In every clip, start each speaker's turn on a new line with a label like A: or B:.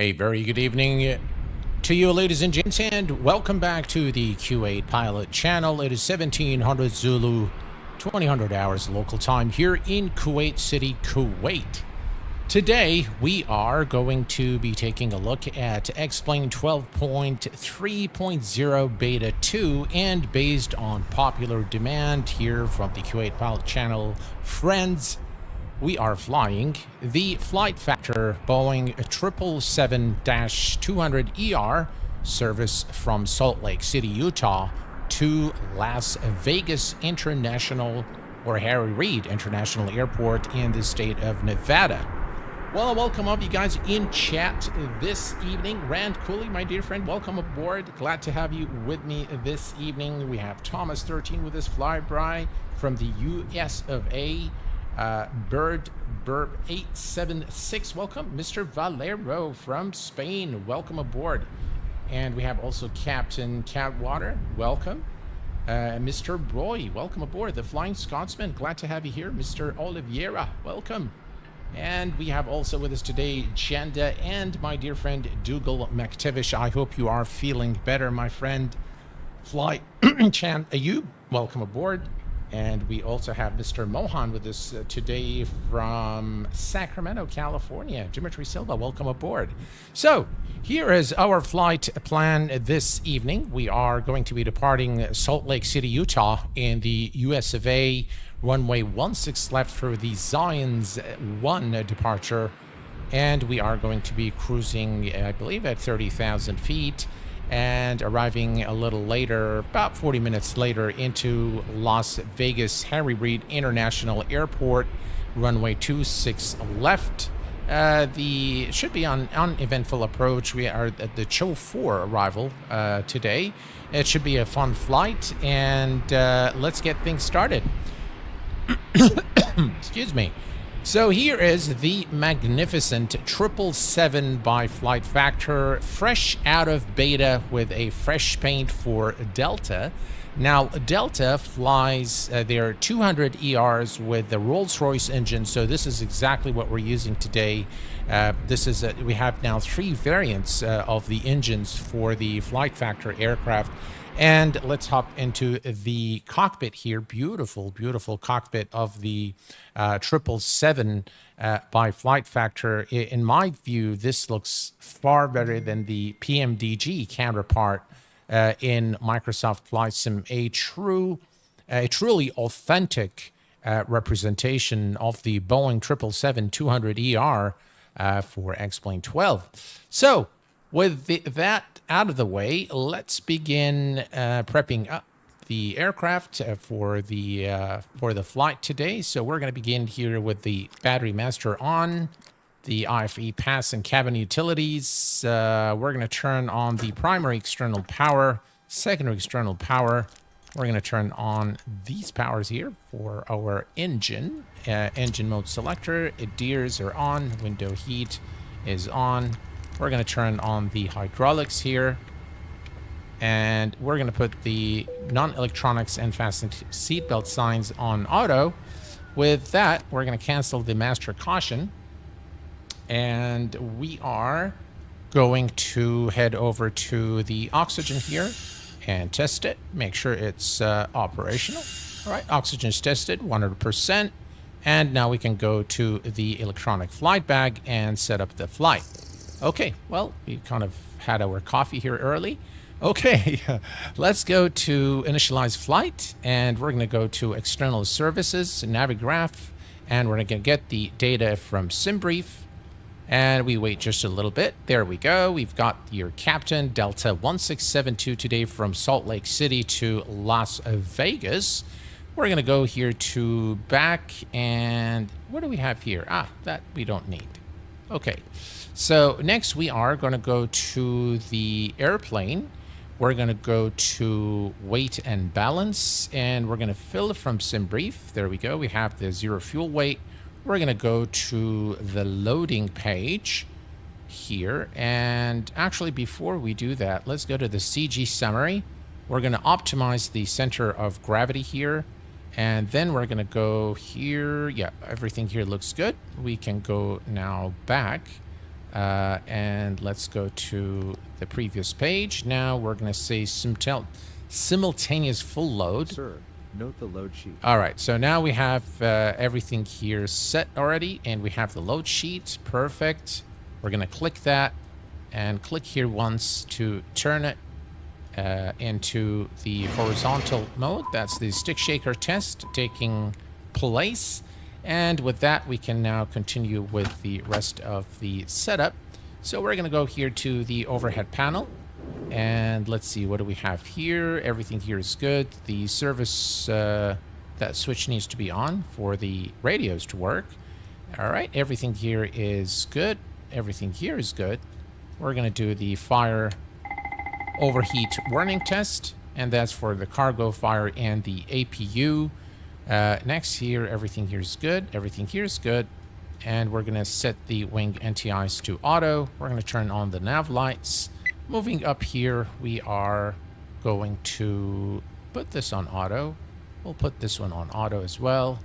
A: A very good evening to you, ladies and gents, and welcome back to the Q8 Pilot channel. It is 1700 Zulu, 2000 hours local time here in Kuwait City, Kuwait. Today, we are going to be taking a look at X-Plane 12.3.0 Beta 2, and based on popular demand here from the Q8 Pilot channel friends, we are flying the Flight Factor Boeing 777-200ER service from Salt Lake City, Utah to Las Vegas International, or Harry Reid International Airport in the state of Nevada. Well, welcome all of you guys in chat this evening. Rand Cooley, my dear friend, welcome aboard. Glad to have you with me this evening. We have Thomas13 with us, Flyby from the US of A. Bird Burp 876, welcome. Mr. Valero from Spain, welcome aboard. And we have also Captain Catwater, welcome. Mr. Roy, welcome aboard. The Flying Scotsman, glad to have you here. Mr. Oliveira, welcome. And we have also with us today Janda and my dear friend Dougal McTavish. I hope you are feeling better, my friend. Fly Chan Ayub, welcome aboard. And we also have Mr. Mohan with us today from Sacramento, California. Dimitri Silva, welcome aboard. So, here is our flight plan this evening. We are going to be departing Salt Lake City, Utah in the US of A, runway 16 left for the Zions 1 departure. And we are going to be cruising, I believe, at 30,000 feet. And arriving a little later, about 40 minutes later, into Las Vegas Harry Reid International Airport, runway 26 left. The should be on uneventful approach. We are at the Cho 4 arrival today. It should be a fun flight, and let's get things started. Excuse me. So here is the magnificent 777 by Flight Factor, fresh out of beta with a fresh paint for Delta. Now, Delta flies their 200 ERs with the Rolls-Royce engine, so this is exactly what we're using today. We have now 3 variants of the engines for the Flight Factor aircraft. And let's hop into the cockpit here. Beautiful, beautiful cockpit of the 777 by Flight Factor. In my view, this looks far better than the PMDG counterpart in Microsoft Flight Sim. A truly authentic representation of the Boeing 777-200ER for X-Plane 12. So, with that out of the way, let's begin prepping up the aircraft for the flight today. So we're going to begin here with the battery master on, the IFE pass and cabin utilities. We're going to turn on the primary external power, secondary external power. We're going to turn on these powers here for our engine. Engine mode selector, DIRs are on, window heat is on. We're going to turn on the hydraulics here, and we're going to put the non-electronics and fasten seatbelt signs on auto. With that, we're going to cancel the master caution, and we are going to head over to the oxygen here and test it, make sure it's operational. All right, oxygen is tested 100%, and now we can go to the electronic flight bag and set up the flight. Okay, well, we kind of had our coffee here early. Okay, let's go to initialize flight, and we're going to go to external services, Navigraph, and we're going to get the data from SimBrief, and we wait just a little bit. There we go. We've got your captain, Delta 1672 today from Salt Lake City to Las Vegas. We're going to go here to back, and what do we have here? That we don't need. Okay. So next we are going to go to the airplane. We're going to go to weight and balance, and we're going to fill it from SimBrief. There we go. We have the 0 fuel weight. We're going to go to the loading page here. And actually, before we do that, let's go to the CG summary. We're going to optimize the center of gravity here. And then we're going to go here. Yeah, everything here looks good. We can go now back. And let's go to the previous page. Now we're going to say simultaneous full load.
B: Sir, note the load sheet.
A: All right, so now we have everything here set already, and we have the load sheet. Perfect. We're going to click that and click here once to turn it into the horizontal mode. That's the stick shaker test taking place. And with that, we can now continue with the rest of the setup. So we're going to go here to the overhead panel. And let's see, what do we have here? Everything here is good. The service, that switch needs to be on for the radios to work. All right, everything here is good. Everything here is good. We're going to do the fire overheat warning test. And that's for the cargo fire and the APU. Next here, everything here is good. Everything here is good. And we're going to set the wing NTIs to auto. We're going to turn on the nav lights. Moving up here, we are going to put this on auto. We'll put this one on auto as well.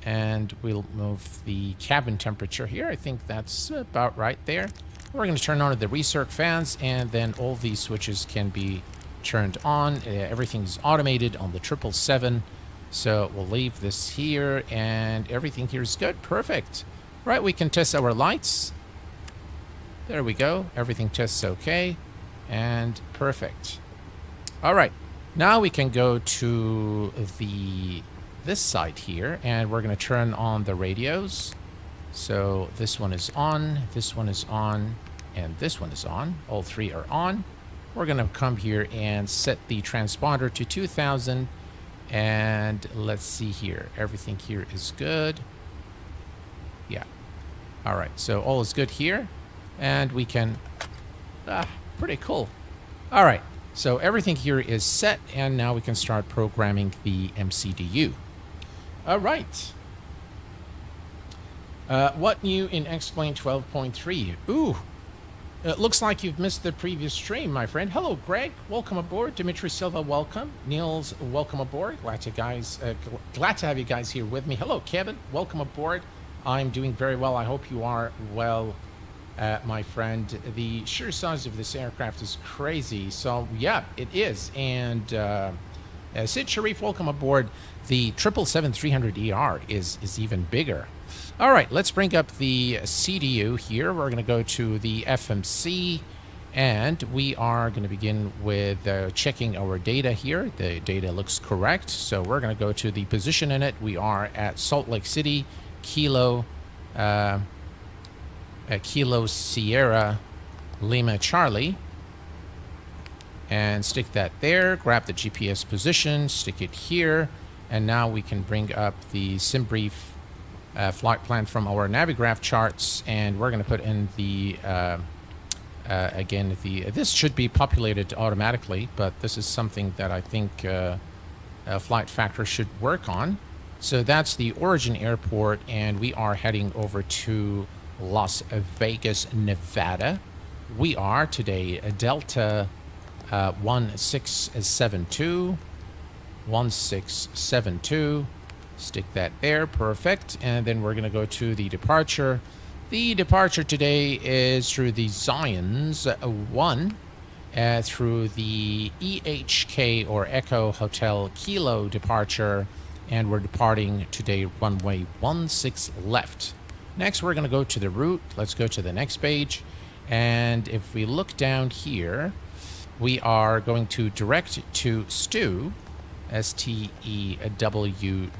A: And we'll move the cabin temperature here. I think that's about right there. We're going to turn on the recirc fans, and then all these switches can be turned on. Everything's automated on the 777. So we'll leave this here, and everything here is good. Perfect. Right, we can test our lights. There we go. Everything tests okay. And perfect. All right. Now we can go to this side here, and we're going to turn on the radios. So this one is on, this one is on, and this one is on. All three are on. We're going to come here and set the transponder to 2000. And let's see here. Everything here is good. Yeah. All right. So all is good here. And we can... pretty cool. All right. So everything here is set. And now we can start programming the MCDU. All right. What new in X-Plane 12.3? Ooh. It looks like you've missed the previous stream, my friend. Hello, Greg. Welcome aboard. Dimitri Silva, welcome. Niels, welcome aboard. Glad to have you guys here with me. Hello, Kevin. Welcome aboard. I'm doing very well. I hope you are well, my friend. The sheer size of this aircraft is crazy. So, yeah, it is. And Sid Sharif, welcome aboard. The 777-300ER is even bigger. All right, let's bring up the CDU here. We're going to go to the FMC, and we are going to begin with checking our data here. The data looks correct, so we're going to go to the position in it. We are at Salt Lake City, Kilo Sierra Lima Charlie, and stick that there. Grab the GPS position, stick it here, and now we can bring up the SimBrief flight plan from our Navigraph charts, and we're going to put in the again, this should be populated automatically, but this is something that I think Flight Factor should work on. So that's the origin airport, and we are heading over to Las Vegas, Nevada. We are today a Delta 1672. Stick that there. Perfect. And then we're going to go to the departure. The departure today is through the Zions 1 through the EHK or Echo Hotel Kilo departure. And we're departing today runway 16 left. Next, we're going to go to the route. Let's go to the next page. And if we look down here, we are going to direct to STEW, STEWW,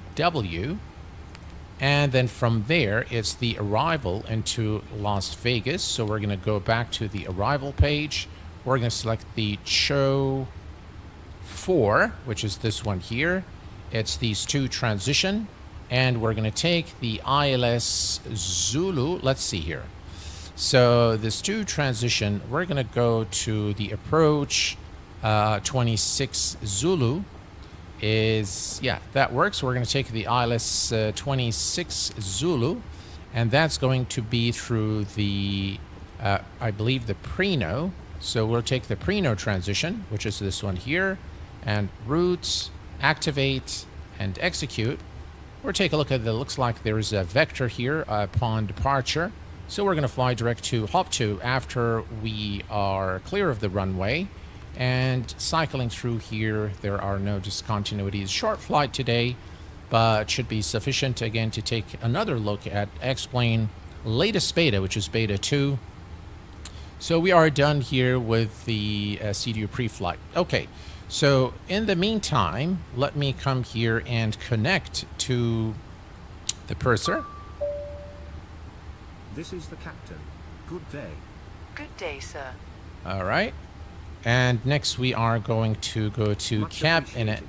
A: and then from there it's the arrival into Las Vegas. So we're going to go back to the arrival page. We're going to select the CHO 4, which is this one here. It's the STEW transition, and we're going to take the ILS Zulu. Let's see here. So the STEW transition, we're going to go to the approach 26 Zulu. That works. We're going to take the ILS 26 Zulu, and that's going to be through the, I believe, the Preno. So we'll take the Preno transition, which is this one here, and routes, activate, and execute. We'll take a look at it. Looks like there's a vector here upon departure. So we're going to fly direct to Hop 2 after we are clear of the runway. And cycling through here, there are no discontinuities. Short flight today, but should be sufficient again to take another look at X-Plane latest beta, which is beta 2. So we are done here with the CDU pre-flight. Okay, so in the meantime, let me come here and connect to the purser.
B: This is the captain. Good day.
C: Good day, sir.
A: All right. And next we are going to go to
B: Much
A: cab
B: appreciated.
A: in it.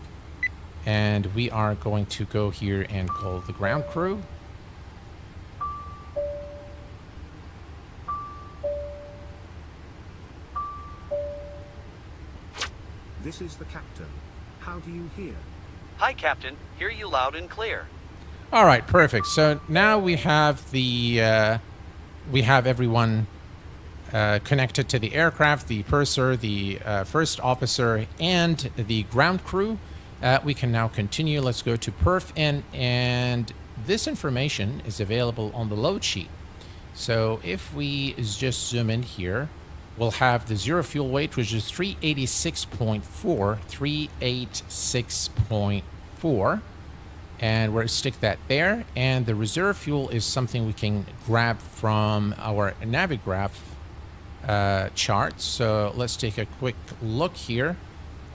A: And we are going to go here and call the ground crew.
B: This is the captain. How do you hear?
D: Hi, Captain. Hear you loud and clear.
A: All right, perfect. So now we have the we have everyone connected to the aircraft, the purser, the first officer, and the ground crew. We can now continue. Let's go to perf in, and this information is available on the load sheet. So if we just zoom in here, we'll have the zero fuel weight, which is 386.4, 386.4. And we'll stick that there. And the reserve fuel is something we can grab from our Navigraph chart. So let's take a quick look here.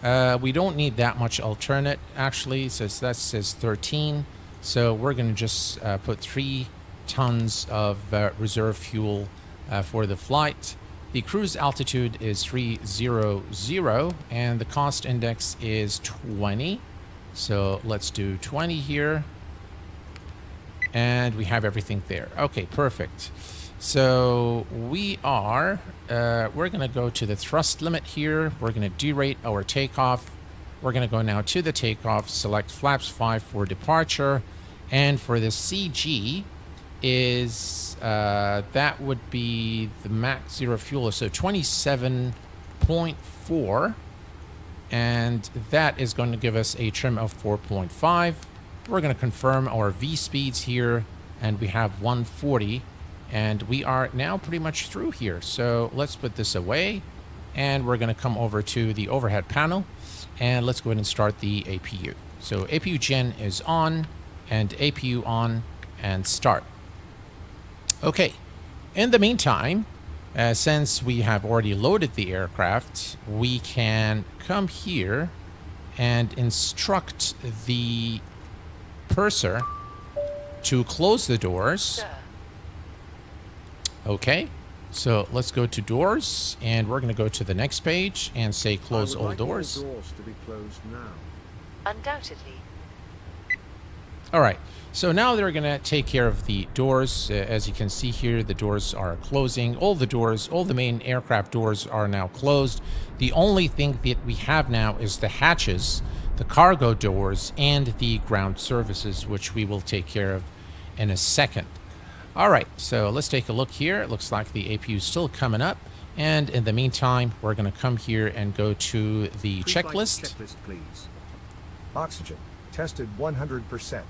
A: We don't need that much alternate, actually, since that says 13. So we're going to just put 3 tons of reserve fuel for the flight. The cruise altitude is 300, and the cost index is 20. So let's do 20 here. And we have everything there. Okay, perfect. So we are, we're going to go to the thrust limit here. We're going to derate our takeoff. We're going to go now to the takeoff, select flaps 5 for departure. And for the CG is, that would be the max zero fuel. So 27.4. And that is going to give us a trim of 4.5. We're going to confirm our V speeds here, and we have 140, and we are now pretty much through here. So let's put this away, and we're going to come over to the overhead panel, and let's go ahead and start the APU. So APU gen is on, and APU on, and start. Okay, in the meantime, since we have already loaded the aircraft, we can come here and instruct the purser to close the doors.
C: Sir.
A: Okay, so let's go to doors, and we're going to go to the next page and say close
B: I would
A: all
B: like
A: doors.
B: All doors to be closed now.
C: Undoubtedly.
A: All right, so now they're going to take care of the doors. As you can see here, the doors are closing. All the doors, all the main aircraft doors are now closed. The only thing that we have now is the hatches, the cargo doors, and the ground services, which we will take care of in a second. All right, so let's take a look here. It looks like the APU is still coming up. And in the meantime, we're going to come here and go to the
B: Pre-flight
A: checklist.
B: Checklist, please.
E: Oxygen. Tested 100%.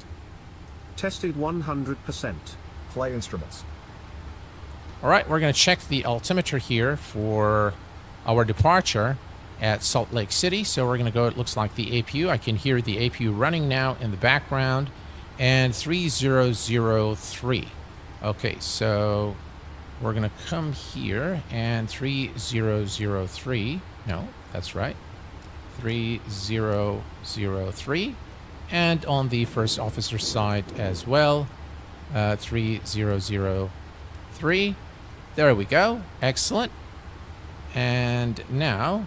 B: Tested 100%.
E: Flight instruments.
A: All right, we're going to check the altimeter here for our departure at Salt Lake City. So we're going to go, it looks like the APU. I can hear the APU running now in the background. And 3003. Okay, so we're going to come here and 3003. No, that's right. 3003. And on the first officer side as well, 3003. There we go. Excellent. And now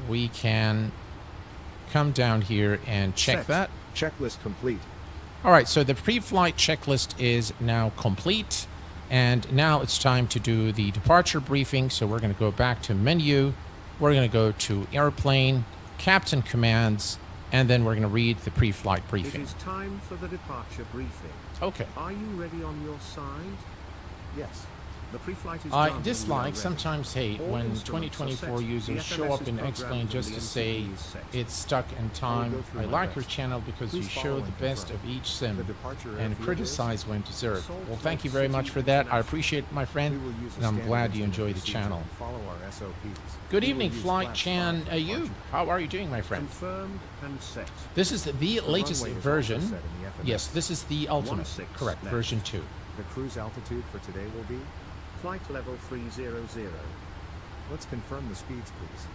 A: we can come down here and check
E: Set.
A: that.
E: Checklist complete.
A: All right, so the pre-flight checklist is now complete. And now it's time to do the departure briefing. So we're going to go back to menu. We're going to go to airplane, captain commands, and then we're going to read the pre-flight
B: It
A: briefing.
B: is time for the departure briefing.
A: Okay.
B: Are you ready on your side?
E: Yes.
B: The pre-flight is
A: I
B: done when we are
A: dislike,
B: ready.
A: sometimes hate,
B: All
A: when
B: instruments are
A: 2024
B: set.
A: users
B: The
A: show
B: FMS
A: up
B: is
A: in
B: programmed
A: Explain
B: and
A: just
B: the
A: to say
B: MCP is set.
A: it's stuck in time.
E: go through
A: I
E: my
A: like your
E: best.
A: channel because you
E: Please
A: show
E: follow
A: the
E: and
A: best
E: confirm.
A: of each sim
E: The departure
A: and
E: airfield
A: criticize when deserved.
B: Salt
A: Well, thank
B: Lake
A: you very much
B: City
A: for that. I
B: International.
A: appreciate it, my
E: We
A: friend,
E: will use a
A: and I'm
E: standard
A: glad you
E: instrument
A: enjoy the
E: procedure
A: channel.
E: and follow our SOPs.
A: Good
E: We will
A: evening,
E: use
A: Flight
E: flaps
A: Chan.
E: for
A: You,
E: departure.
A: how are you doing, my friend?
B: Confirmed and set.
A: This is the latest
E: runway is also
A: version.
E: set in the FMS.
A: Yes, this is the ultimate.
B: 16
A: Correct,
B: left.
A: version 2.
E: The cruise altitude for today will be?
B: Flight level 300.
E: Let's confirm the speeds, please.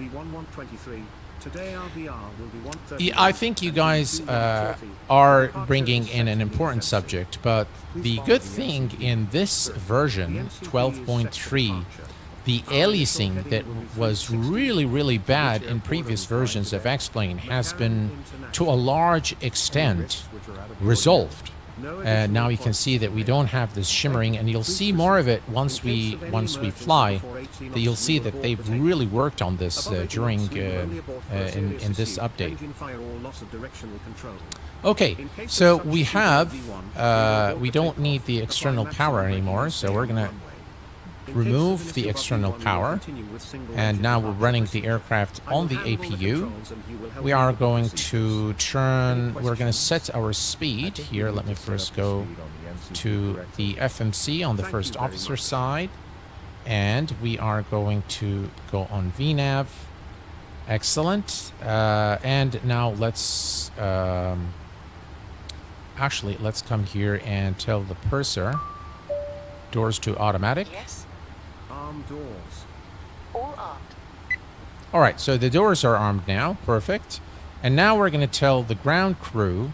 B: V1123. Today RVR will be 130.
A: Yeah, I think you
B: and
A: guys
B: V2140.
A: are
B: Departure
A: bringing
B: is
A: in
B: set
A: an
B: the
A: important
B: FMC.
A: subject, but the good thing in this version, 12.3, the aliasing that was really bad in previous versions of X-Plane has been, to a large extent, resolved. Now you can see that we don't have this shimmering, and you'll see more of it once we fly. That you'll see that they've really worked on this during in this update. Okay, so we have we don't need the external power anymore, so we're gonna remove the external power, and now we're running the aircraft on the APU. We are going to turn, we're going to set our speed here. Let me first go to the FMC on the first officer side, and we are going to go on VNAV. Excellent. And now let's actually let's come here and tell the purser doors to automatic.
C: Yes.
B: Armed doors.
C: All armed.
A: All right, so the doors are armed now. Perfect. And now we're going to tell the ground crew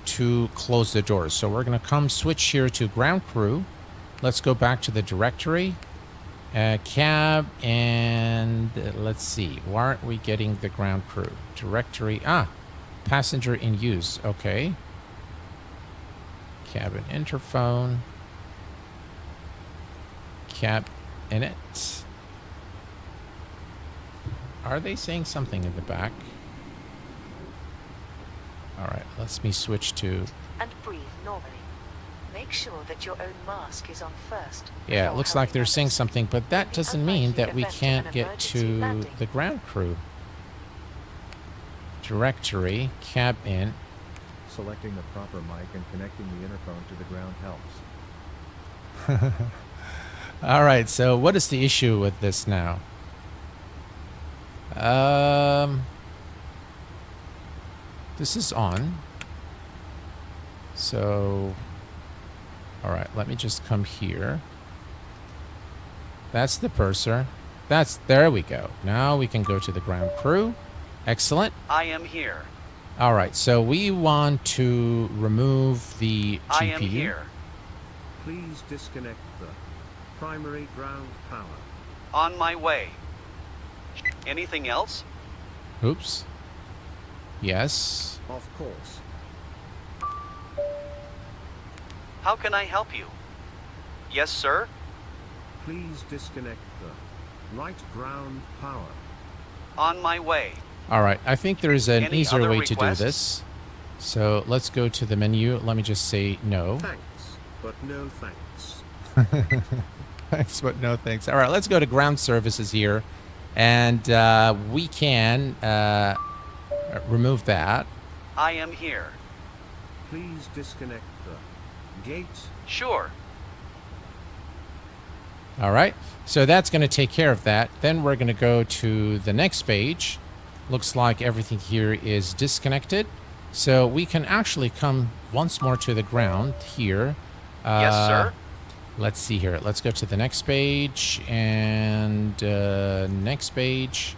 A: to close the doors. So we're going to come switch here to ground crew. Let's go back to the directory. Cab, and let's see. Why aren't we getting the ground crew? Directory. Passenger in use. Okay. Cabin interphone. Cab in it. Are they saying something in the back? All right, let's me switch to...
C: And breathe normally. Make sure that your own mask is on first.
A: Yeah, it
C: before
A: looks like
C: helping
A: they're saying
C: others.
A: something, but that
C: In the
A: doesn't mean
C: unlikely
A: that we
C: event of
A: can't
C: an
A: get
C: emergency
A: to
C: landing.
A: the ground crew. Directory, cab in.
E: Selecting the proper mic and connecting the interphone to the ground helps.
A: All right, so what is the issue with this now? This is on. So, all right, let me just come here. That's the purser. There we go. Now we can go to the ground crew. Excellent.
D: I am here.
A: All right, so we want to remove the GPU.
D: I am here.
B: Please disconnect the primary ground power.
D: On my way. Anything else?
A: Oops. Yes.
B: Of course.
D: How can I help you? Yes, sir?
B: Please disconnect the right ground power.
D: On my way.
A: All right, I think there is an
D: Any
A: easier
D: other
A: way to do
D: requests?
A: this. So let's go to the menu. Let me just say no.
B: Thanks, but no thanks.
A: Thanks, but no thanks. All right, let's go to ground services here. And we can remove that.
D: I am here.
B: Please disconnect the gate.
D: Sure.
A: All right, so that's going to take care of that. Then we're going to go to the next page. Looks like everything here is disconnected. So we can actually come once more to the ground here.
D: Yes, sir.
A: Let's see here. Let's go to the next page and next page.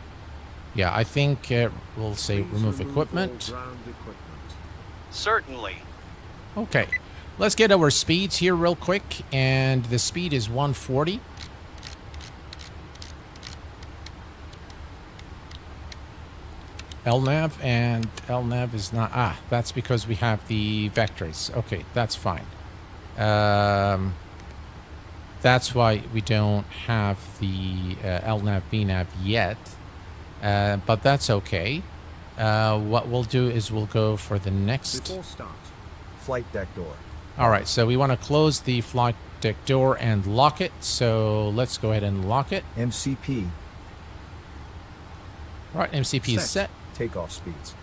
A: Yeah, I think we'll say
B: Please
A: remove
B: all
A: equipment.
B: ground equipment.
D: Certainly.
A: Okay, let's get our speeds here real quick. And the speed is 140. LNAV, and LNAV is not... that's because we have the vectors. Okay, that's fine. That's why we don't have the LNAV, VNAV yet. But that's okay. What we'll do is we'll go for the next...
B: Before start.
E: Flight deck door.
A: All right, so we want to close the flight deck door and lock it. So let's go ahead and lock it.
E: MCP.
A: All right, MCP is set.
E: Takeoff speeds.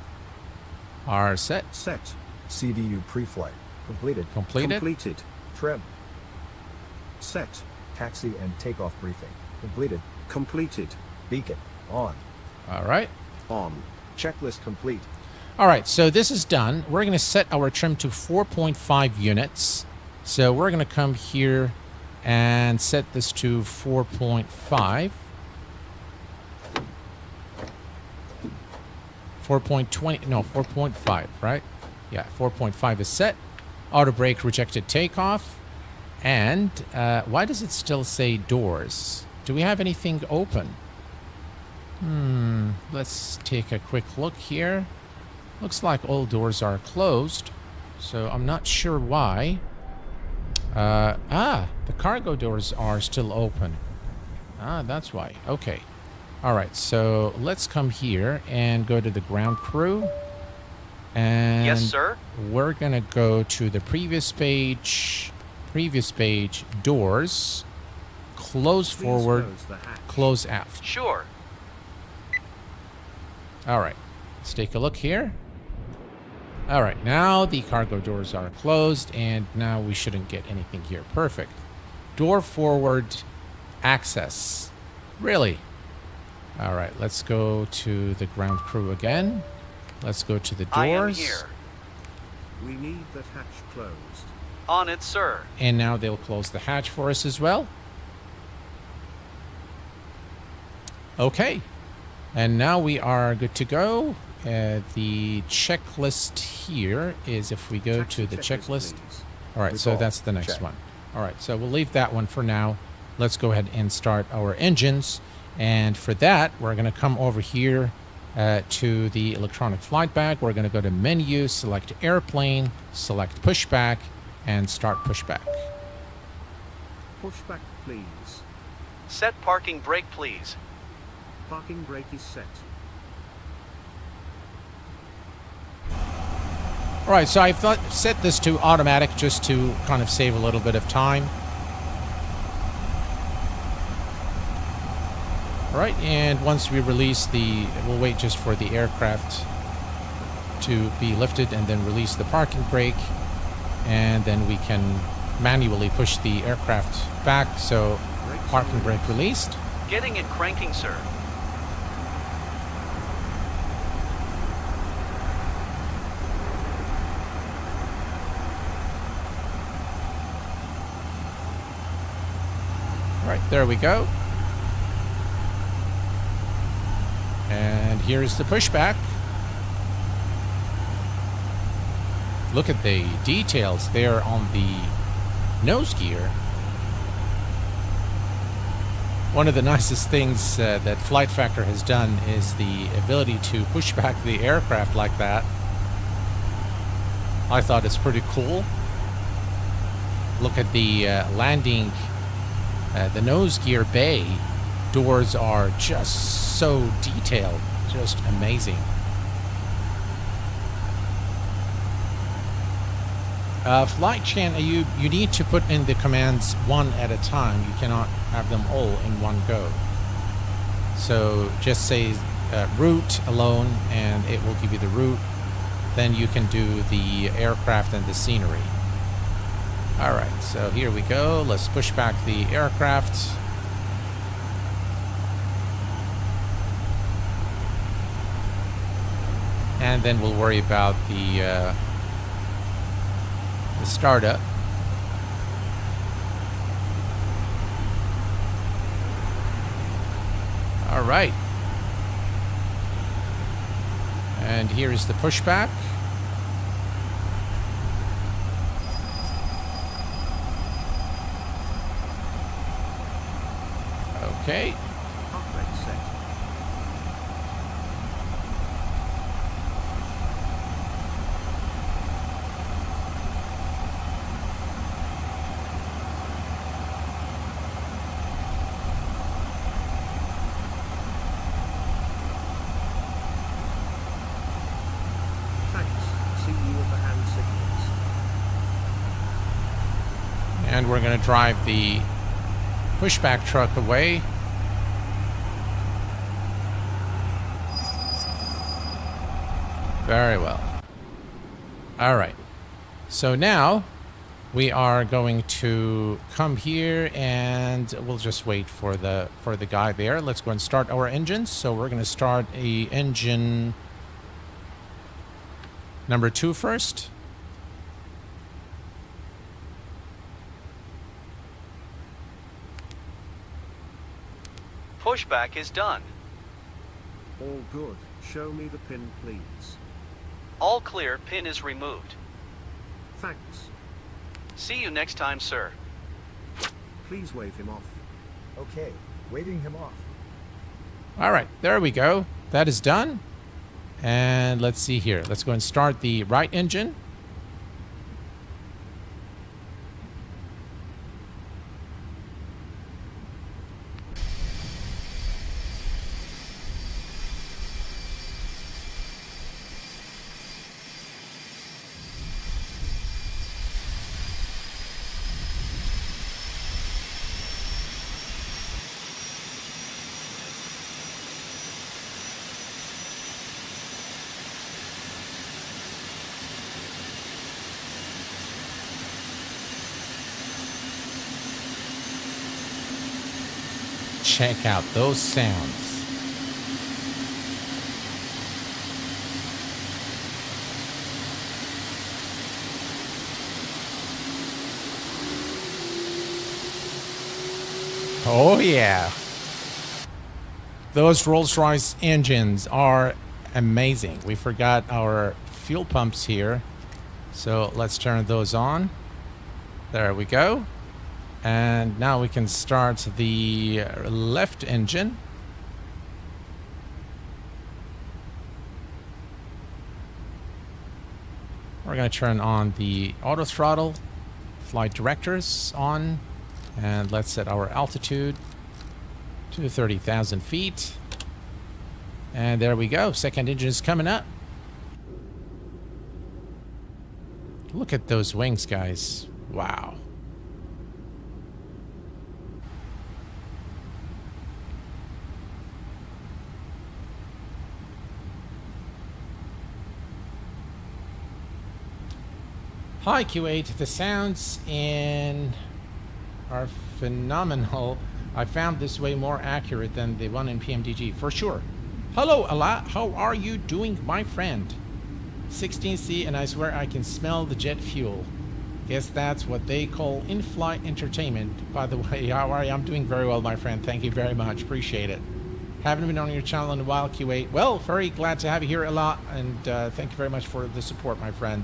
A: Are set.
B: Set.
E: CDU pre-flight. Completed.
A: Completed.
B: Completed.
E: Trim.
B: Set.
E: Taxi and takeoff briefing. Completed.
B: Completed.
E: Beacon. On.
A: All right.
B: On.
E: Checklist complete.
A: All right, so this is done. We're going to set our trim to 4.5 units. So we're going to come here and set this to 4.5. 4.20, no, 4.5, right? Yeah, 4.5 is set. Auto brake rejected takeoff. And why does it still say doors? Do we have anything open? Let's take a quick look here. Looks like all doors are closed, so I'm not sure why. The cargo doors are still open. That's why. Okay. All right, so let's come here and go to the ground crew. And
D: Yes, sir.
A: we're going to go to the previous page, doors, close
B: Please
A: forward,
B: close the hatch.
A: close aft.
D: Sure.
A: All right, let's take a look here. All right, now the cargo doors are closed, and now we shouldn't get anything here. Perfect. Door forward access. Really? All right, let's go to the ground crew again. Let's go to the doors.
D: I am here.
B: We need that hatch closed.
D: On it, sir.
A: And now they'll close the hatch for us as well. Okay. And now we are good to go. The checklist here is if we go
B: Taxi
A: to the checklist.
B: please.
A: All right, so
E: Recall.
A: that's the next
E: Check.
A: one. All right, so we'll leave that one for now. Let's go ahead and start our engines. And for that, we're going to come over here to the electronic flight bag. We're going to go to menu, select airplane, select pushback, and start pushback.
B: Pushback, please.
D: Set parking brake, please.
B: Parking brake is set.
A: All right, so I've set this to automatic just to kind of save a little bit of time. All right, and once we release we'll wait just for the aircraft to be lifted and then release the parking brake, and then we can manually push the aircraft back. So
B: Brakes
A: parking
B: are
A: brake released.
D: Getting it cranking, sir.
A: All right, there we go. And here's the pushback. Look at the details there on the nose gear. One of the nicest things that Flight Factor has done is the ability to push back the aircraft like that. I thought it's pretty cool. Look at the landing, the nose gear bay. Doors are just so detailed, just amazing. Flight Chan, you need to put in the commands one at a time. You cannot have them all in one go. So just say route alone, and it will give you the route. Then you can do the aircraft and the scenery. All right, so here we go. Let's push back the aircraft. And then we'll worry about the startup. All right. And here is the pushback. Okay.
B: Park brake set. Thanks. See you at the hand signals.
A: And we're going to drive the pushback truck away. Very well. All right. So now we are going to come here and we'll just wait for the guy there. Let's go and start our engines. So we're going to start engine number 2 first.
D: Pushback is done.
B: All good. Show me the pin, please.
D: All clear, pin is removed.
B: Thanks.
D: See you next time, sir.
B: Please wave him off.
E: Okay, waving him off.
A: All right, there we go. That is done. And let's see here. Let's go and start the right engine. Check out those sounds. Oh yeah. Those Rolls-Royce engines are amazing. We forgot our fuel pumps here. So let's turn those on. There we go. And now we can start the left engine. We're going to turn on the auto throttle, flight directors on, and let's set our altitude to 30,000 feet. And there we go. Second engine is coming up. Look at those wings, guys. Wow. Hi Q8, the sounds in are phenomenal. I found this way more accurate than the one in PMDG, for sure. Hello Allah, how are you doing, my friend? 16C, and I swear I can smell the jet fuel. Guess that's what they call in-flight entertainment. By the way, how are you? I'm doing very well, my friend. Thank you very much. Appreciate it. Haven't been on your channel in a while, Q8. Well, very glad to have you here a lot, and thank you very much for the support, my friend.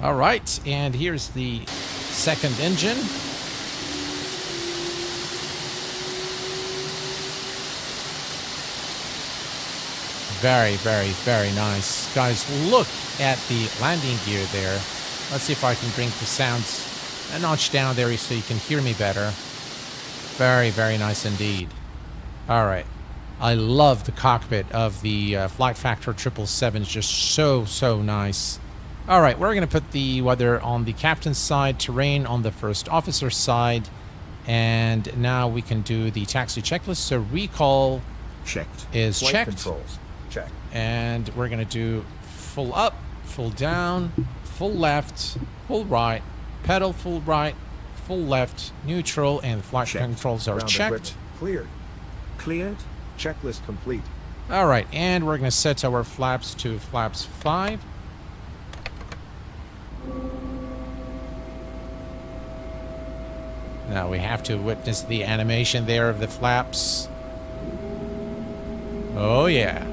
A: All right, and here's the second engine. Very, very, very nice. Guys, look at the landing gear there. Let's see if I can bring the sounds a notch down there so you can hear me better. Very, very nice indeed. All right. I love the cockpit of the Flight Factor 777. It's just so nice. All right, we're going to put the weather on the captain's side, terrain on the first officer's side, and now we can do the taxi checklist. So recall
B: Checked.
A: is
E: Flight
A: checked,
E: controls. Check.
A: and we're going to do full up, full down, full left, full right, pedal full right, full left, neutral, and flight
B: Checked.
A: controls are
E: Ground
A: checked.
E: equipment cleared.
B: Cleared.
E: Checklist complete.
A: All right, and we're going to set our flaps to flaps 5. Now we have to witness the animation there of the flaps. Oh yeah.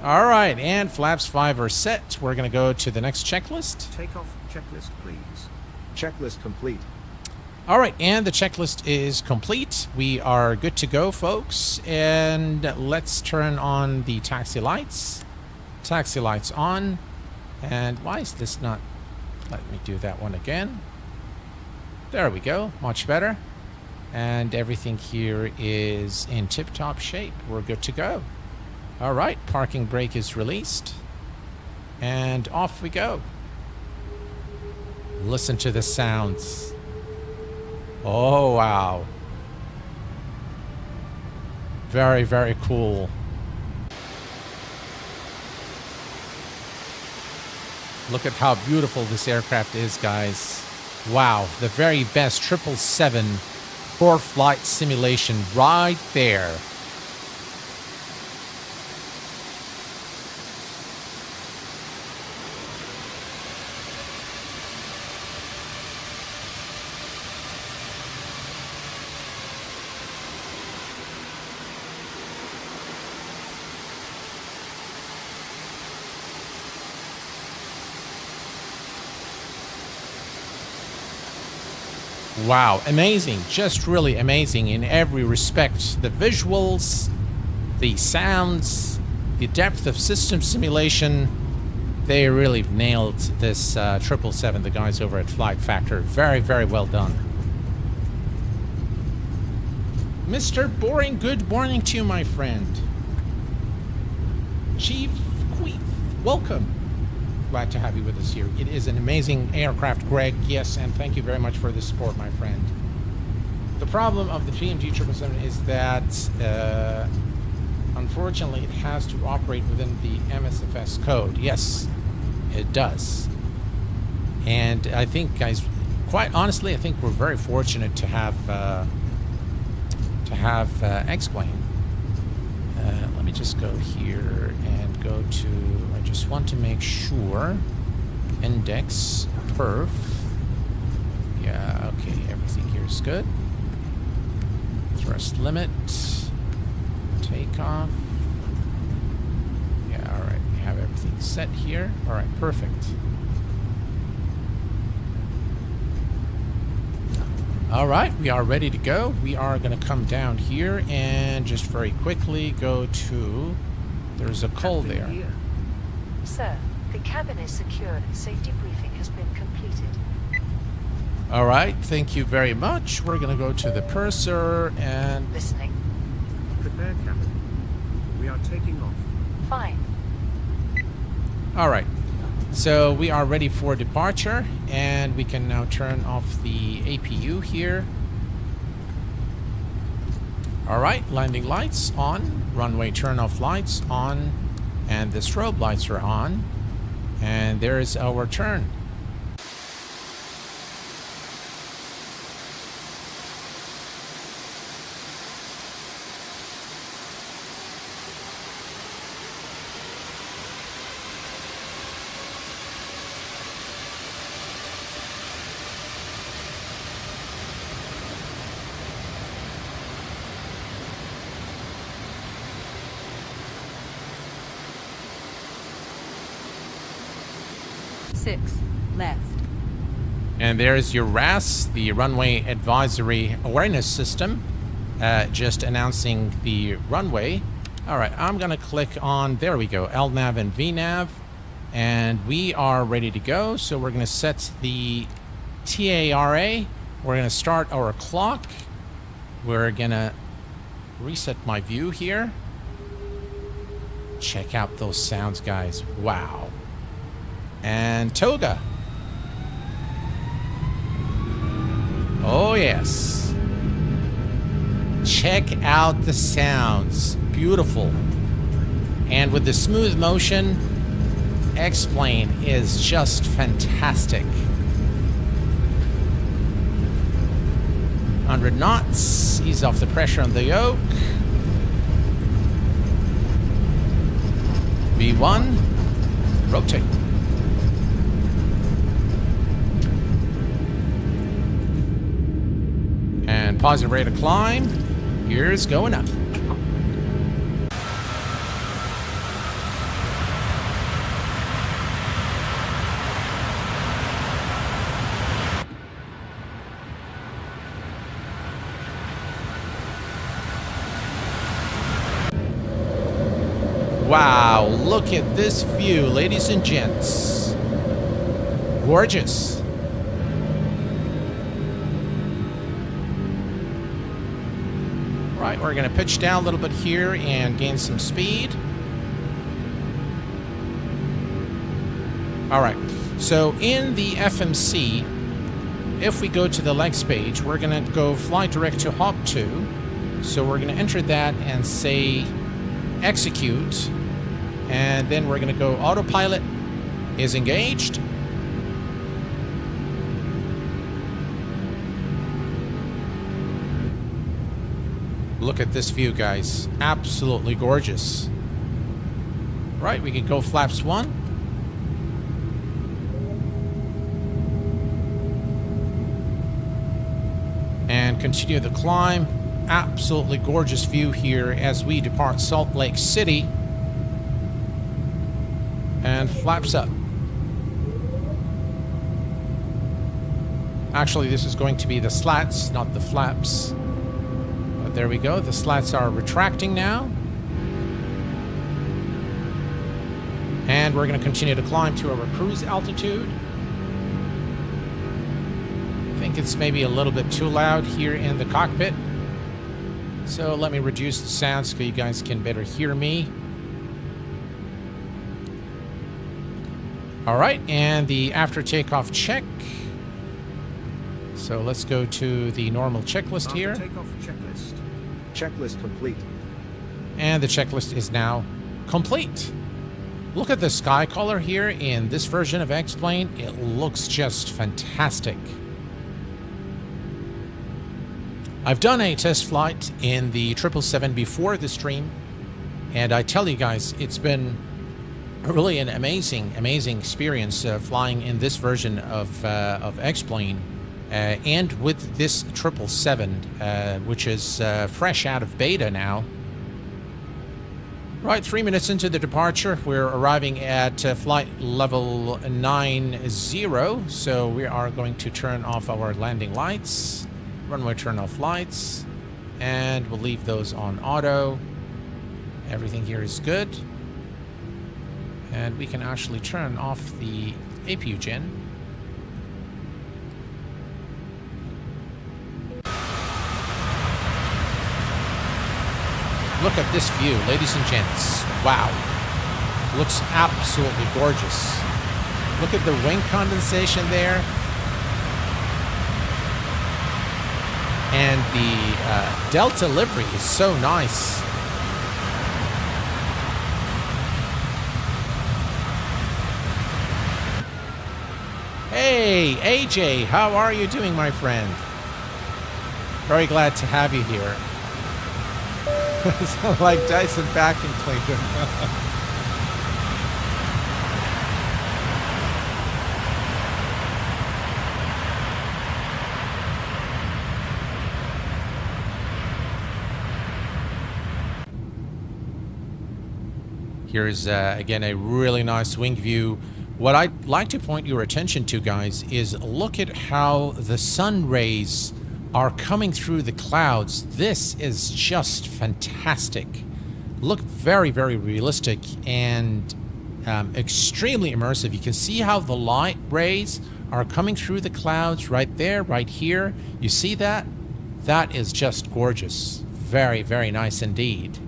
A: All right, and flaps 5 are set. We're going to go to the next checklist.
B: Takeoff checklist, please.
E: Checklist complete.
A: All right, and the checklist is complete. We are good to go, folks. And let's turn on the taxi lights. Taxi lights on. And why is this not... Let me do that one again. There we go. Much better. And everything here is in tip-top shape. We're good to go. All right. Parking brake is released. And off we go. Listen to the sounds. Oh, wow. Very, very cool. Look at how beautiful this aircraft is, guys. Wow, the very best 777 for flight simulation right there. Wow, amazing. Just really amazing in every respect. The visuals, the sounds, the depth of system simulation. They really nailed this 777, the guys over at Flight Factor. Very, very well done. Mr. Boring, good morning to you, my friend. Chief Queef, welcome. Glad to have you with us here. It is an amazing aircraft, Greg. Yes, and thank you very much for the support, my friend. The problem of the GMG 777 is that, unfortunately, it has to operate within the MSFS code. Yes, it does. And I think, guys, quite honestly, I think we're very fortunate to have X-Plane. Let me just go here and go to, I just want to make sure, index, perf. Yeah, okay, everything here is good. Thrust limit, takeoff. Yeah, all right, we have everything set here. All right, perfect. All right, we are ready to go. We are going to come down here and just very quickly go to... There's a call there.
C: Sir, the cabin is secure and safety briefing has been completed.
A: All right, thank you very much. We're going to go to the purser and...
C: Listening.
B: Prepare, Captain. We are taking off.
C: Fine.
A: All right. So we are ready for departure, and we can now turn off the APU here. All right, landing lights on, runway turn-off lights on, and the strobe lights are on. And there's our turn.
F: Left.
A: And there's your RAS, the Runway Advisory Awareness System, just announcing the runway. All right, I'm going to click on, there we go, LNAV and VNAV, and we are ready to go. So we're going to set the TARA. We're going to start our clock. We're going to reset my view here. Check out those sounds, guys. Wow. And toga. Oh, yes. Check out the sounds. Beautiful. And with the smooth motion, X-Plane is just fantastic. 100 knots. Ease off the pressure on the yoke. V1. Rotate. And positive rate of climb. Gears going up. Wow, look at this view, ladies and gents. Gorgeous. Right, we're going to pitch down a little bit here and gain some speed. All right, so in the FMC, if we go to the legs page, we're going to go fly direct to hop 2. So we're going to enter that and say execute. And then we're going to go autopilot is engaged. Look at this view, guys. Absolutely gorgeous. Right, we can go flaps 1. And continue the climb. Absolutely gorgeous view here as we depart Salt Lake City. And flaps up. Actually, this is going to be the slats, not the flaps. But there we go. The slats are retracting now. And we're going to continue to climb to our cruise altitude. I think it's maybe a little bit too loud here in the cockpit. So let me reduce the sound so you guys can better hear me. All right, and the after takeoff check. So let's go to the normal checklist here.
B: After takeoff checklist.
E: Checklist complete.
A: And the checklist is now complete. Look at the sky color here in this version of X-Plane. It looks just fantastic. I've done a test flight in the 777 before the stream, and I tell you guys, it's been really an amazing experience flying in this version of X-Plane, and with this 777, which is fresh out of beta now. Right, 3 minutes into the departure, we're arriving at flight level 90, so we are going to turn off our landing lights. Runway turn off lights, and we'll leave those on auto. Everything here is good. And we can actually turn off the APU gen. Look at this view, ladies and gents. Wow. Looks absolutely gorgeous. Look at the wing condensation there. And the Delta livery is so nice. Hey, AJ, how are you doing, my friend? Very glad to have you here. Sound like Dyson vacuum cleaner. Here's, again, a really nice wing view. What I'd like to point your attention to, guys, is look at how the sun rays are coming through the clouds. This is just fantastic. Look very, very realistic and extremely immersive. You can see how the light rays are coming through the clouds right there, right here. You see that? That is just gorgeous. Very, very nice indeed.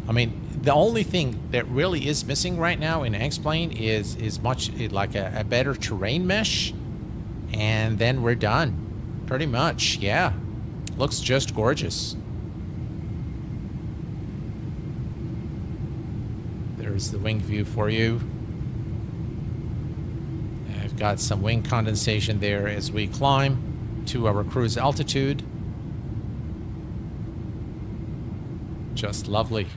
A: I mean, the only thing that really is missing right now in X-Plane is much like a better terrain mesh, and then we're done. Pretty much, yeah. Looks just gorgeous. There's the wing view for you. I've got some wing condensation there as we climb to our cruise altitude. Just lovely.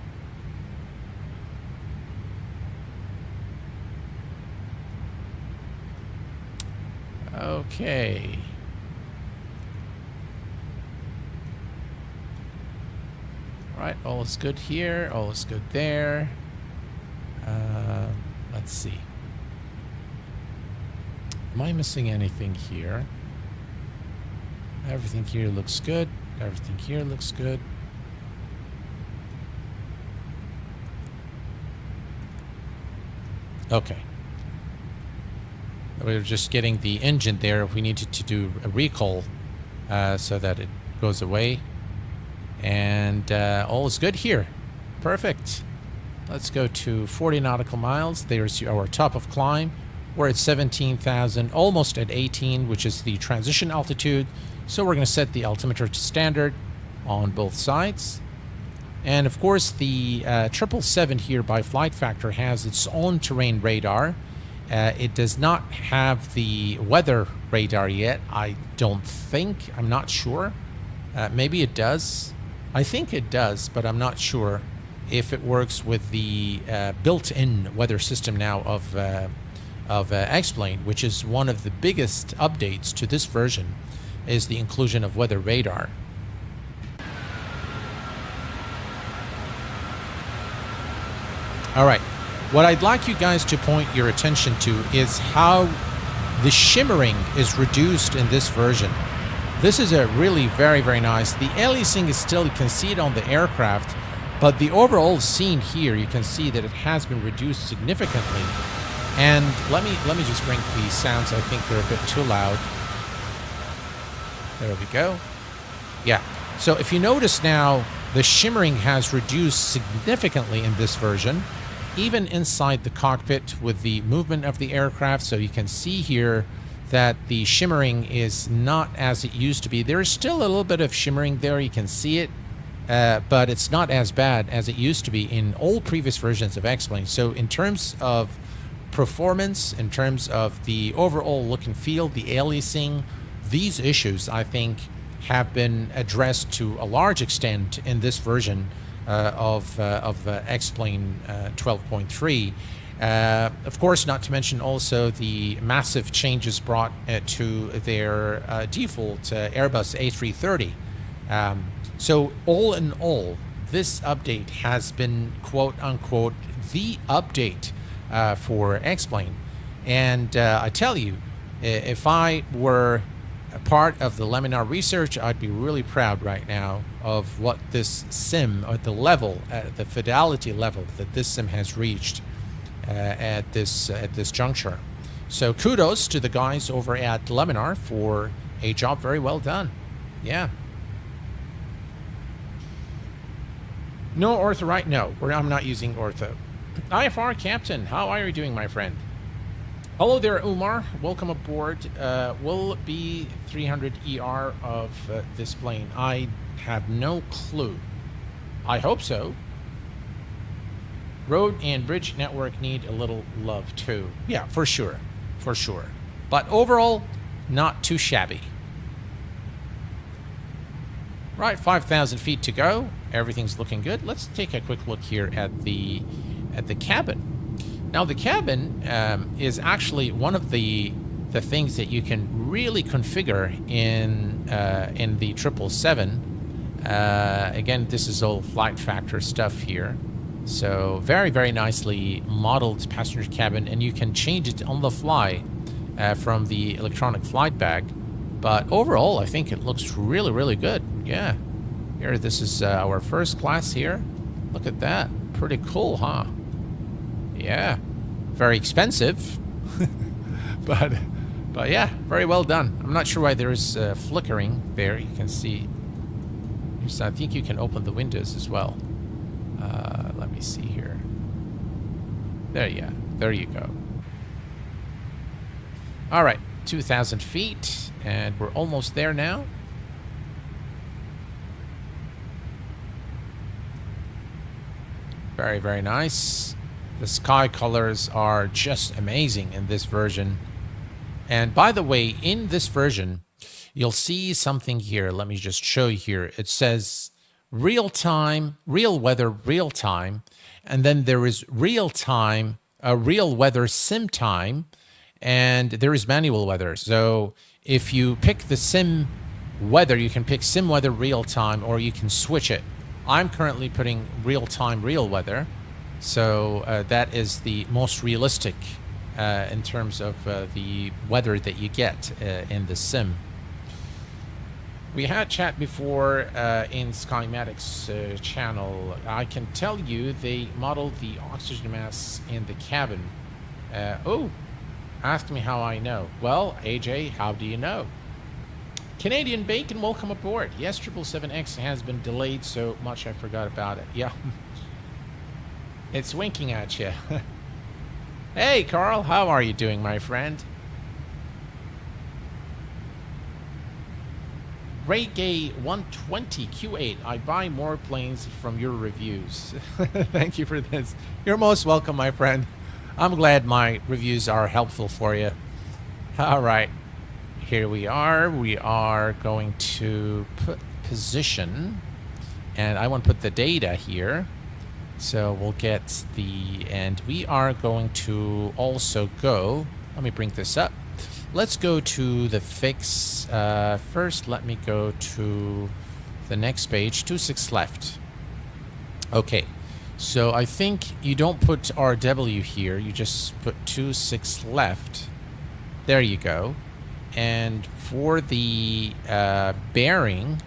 A: Okay. Right, all is good here, all is good there. Let's see. Am I missing anything here? Everything here looks good. Everything here looks good. Okay. We're just getting the engine there. We needed to do a recall so that it goes away. And all is good here. Perfect. Let's go to 40 nautical miles. There's our top of climb. We're at 17,000, almost at 18, which is the transition altitude. So we're going to set the altimeter to standard on both sides. And of course, the 777 here by Flight Factor has its own terrain radar. It does not have the weather radar yet, I don't think. I'm not sure. Maybe it does. I think it does, but I'm not sure if it works with the built-in weather system now of X-Plane, which is one of the biggest updates to this version, is the inclusion of weather radar. All right, what I'd like you guys to point your attention to is how the shimmering is reduced in this version. This is a really very, very nice. The aliasing is still, you can see it on the aircraft, but the overall scene here, you can see that it has been reduced significantly. And let me just bring these sounds. I think they're a bit too loud. There we go. Yeah. So if you notice now, the shimmering has reduced significantly in this version, even inside the cockpit with the movement of the aircraft. So you can see here that the shimmering is not as it used to be. There is still a little bit of shimmering there. You can see it, but it's not as bad as it used to be in all previous versions of X-Plane. So in terms of performance, in terms of the overall look and feel, the aliasing, these issues, I think, have been addressed to a large extent in this version of X-Plane 12.3. Of course, not to mention also the massive changes brought to their default Airbus A330. So all in all, this update has been, quote-unquote, the update for X-Plane. And I tell you, if I were a part of the Laminar research, I'd be really proud right now of what this sim, or the level, the fidelity level that this sim has reached at this juncture. So kudos to the guys over at Laminar for a job very well done. Yeah. No ortho, right? No, I'm not using ortho. IFR Captain, how are you doing, my friend? Hello there, Umar. Welcome aboard. Will it be 300 ER of this plane? I have no clue. I hope so. Road and bridge network need a little love too. Yeah, for sure. For sure. But overall, not too shabby. Right, 5,000 feet to go. Everything's looking good. Let's take a quick look here at the cabin. Now, the cabin is actually one of the things that you can really configure in the 777. Again, this is all Flight Factor stuff here. So very, very nicely modeled passenger cabin, and you can change it on the fly from the electronic flight bag. But overall, I think it looks really, really good. Yeah. Here, this is our first class here. Look at that. Pretty cool, huh? Yeah. Very expensive. but yeah, very well done. I'm not sure why there is flickering there. You can see. I think you can open the windows as well. Let me see here. There you go. All right, 2,000 feet, and we're almost there now. Very, very nice. The sky colors are just amazing in this version. And by the way, in this version, you'll see something here. Let me just show you here. It says real time, real weather, real time. And then there is real time, real weather, sim time. And there is manual weather. So if you pick the sim weather, you can pick sim weather real time, or you can switch it. I'm currently putting real time, real weather. So that is the most realistic in terms of the weather that you get in the sim. We had chat before in Skymatic's channel. I can tell you they modeled the oxygen mask in the cabin. Oh, ask me how I know. Well, AJ, how do you know? Canadian Bacon, welcome aboard. Yes, 777X has been delayed so much I forgot about it. Yeah. It's winking at you. Hey, Carl, how are you doing, my friend? Reggae 120 Q8. I buy more planes from your reviews. Thank you for this. You're most welcome, my friend. I'm glad my reviews are helpful for you. All right. Here we are. We are going to put position. And I want to put the data here. So we'll get the... And we are going to also go... Let me bring this up. Let's go to the fix. First, let me go to the next page. 26 left. Okay. So I think you don't put RW here. You just put 26 left. There you go. And for the bearing,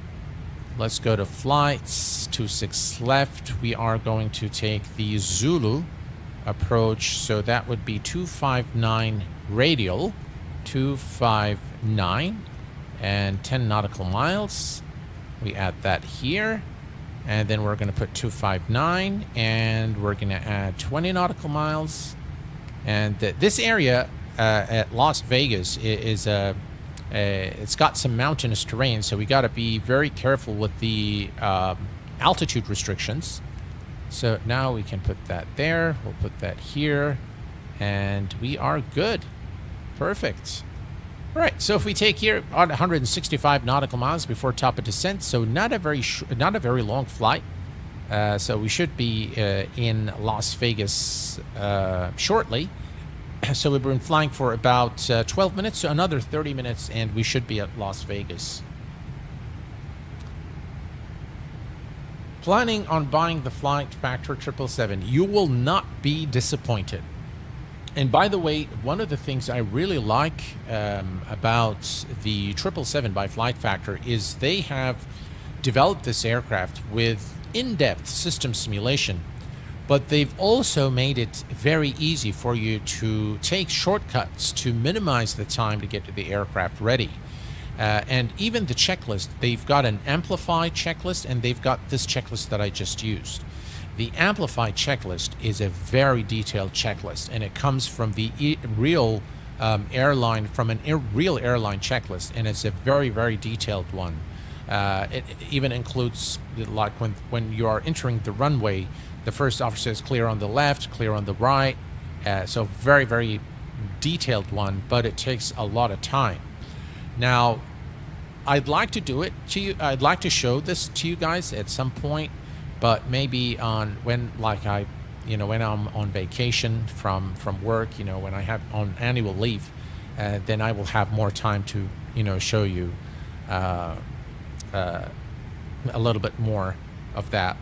A: let's go to flights. 26 left. We are going to take the Zulu approach. So that would be 259 radial. 259 and 10 nautical miles. We add that here, and then we're going to put 259, and we're going to add 20 nautical miles. And this area at Las Vegas is it's got some mountainous terrain, so we got to be very careful with the altitude restrictions. So now we can put that there. We'll put that here, and we are good. Perfect. All right, so if we take here on 165 nautical miles before top of descent, so not a very long flight. So we should be in Las Vegas shortly. So we've been flying for about 12 minutes, so another 30 minutes, and we should be at Las Vegas. Planning on buying the Flight Factor 777. You will not be disappointed. And by the way, one of the things I really like about the 777 by Flight Factor is they have developed this aircraft with in-depth system simulation, but they've also made it very easy for you to take shortcuts to minimize the time to get to the aircraft ready. And even the checklist, they've got an amplified checklist, and they've got this checklist that I just used. The amplified checklist is a very detailed checklist, and it comes from the real airline, from real airline checklist, and it's a very, very detailed one. It even includes, like when you are entering the runway, the first officer says clear on the left, clear on the right. So very, very detailed one, but it takes a lot of time. Now, I'd like to do it to you. I'd like to show this to you guys at some point. But maybe when I'm on vacation from work, when I have on annual leave, then I will have more time to, show you a little bit more of that.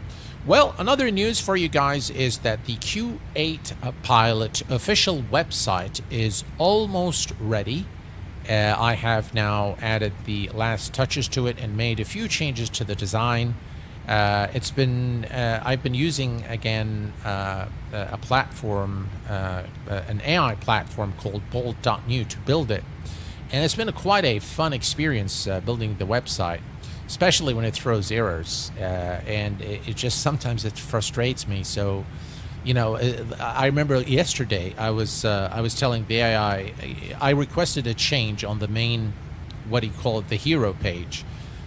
A: Well, another news for you guys is that the Q8 Pilot official website is almost ready. I have now added the last touches to it and made a few changes to the design. I've been using again a platform, an AI platform called Bolt.new to build it, and it's been quite a fun experience building the website, especially when it throws errors, and it just sometimes it frustrates me. So, I remember yesterday I was telling the AI I requested a change on the main, what do you call it, the hero page.